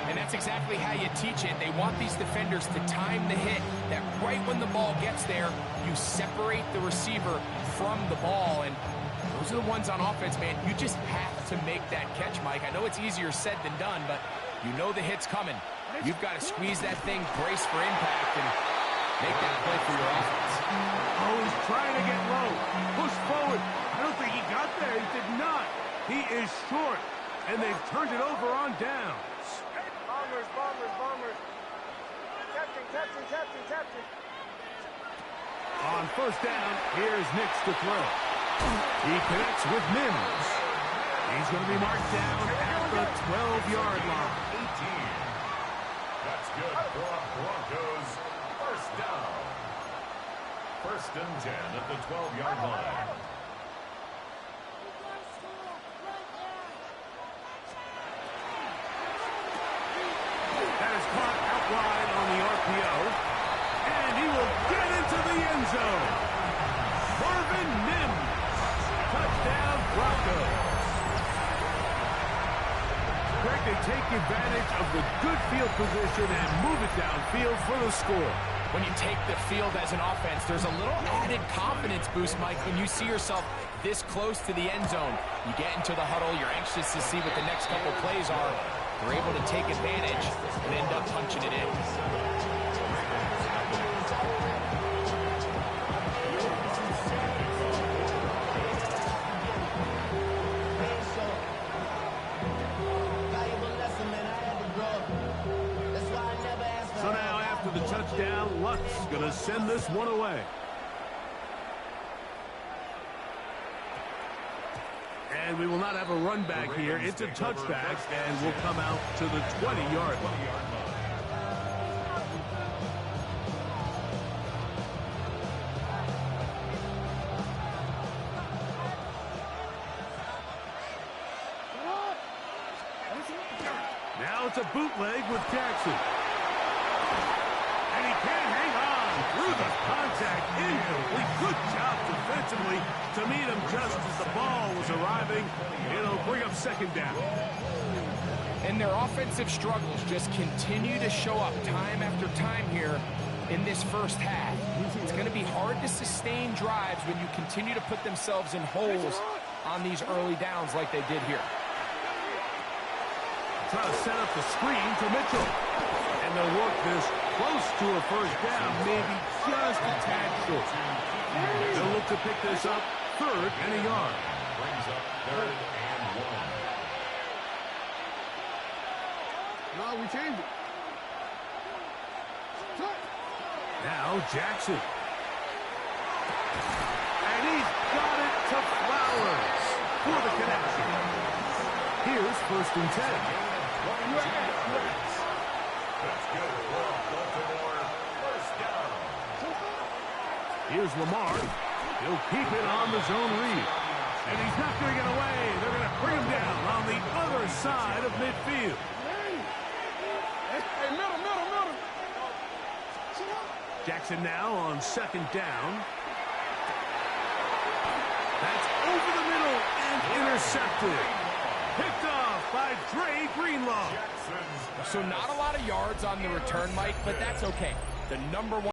And that's exactly how you teach it. They want these defenders to time the hit, that right when the ball gets there, you separate the receiver from the ball. And those are the ones on offense, man. You just have to make that catch, Mike. I know it's easier said than done, but you know the hit's coming. You've got to squeeze that thing, brace for impact, and make that play for your offense. Oh, he's trying to get low. Push forward. I don't think he got there. He did not. He is short, and they've turned it over on downs. Bombers. Captain. On first down, here's Nix to throw. He connects with Mims. He's going to be marked down at the 12-yard line. 18. That's good for Broncos. First down. First and 10 at the 12-yard line. That is caught out wide on the RPO. And he will get into the end zone. Marvin Mims. Touchdown, Broncos. Greg, they take advantage of the good field position and move it downfield for the score. When you take the field as an offense, there's a little added confidence boost, Mike, when you see yourself this close to the end zone. You get into the huddle, you're anxious to see what the next couple plays are. They're able to take advantage and end up punching it in. So now after the touchdown, Luck's going to send this one away. And we will not have a run back here. It's a touchback, and we'll come out to the 20-yard line. Now it's a bootleg with Jackson. And he can't hang on through the contact. Incomplete. Good job defensively to meet him just as the ball was arriving. It'll bring up second down. And their offensive struggles just continue to show up time after time here in this first half. It's going to be hard to sustain drives when you continue to put themselves in holes on these early downs like they did here. Trying to set up the screen to Mitchell. And they'll work this close to a first down, maybe just a tad short. They'll look to pick this up third and a yard. Brings up third and 1. No, we changed it. Now Jackson. And he's got it to Flowers for the connection. Here's first and 10. yards. That's good for a Baltimore first down. Here's Lamar. He'll keep it on the zone read. And he's not going to get away. They're going to bring him down on the other side of midfield. Hey, middle. Jackson now on second down. That's over the middle and intercepted. Picked off by Dre Greenlaw. So not a lot of yards on the return, Mike, but that's okay. The #1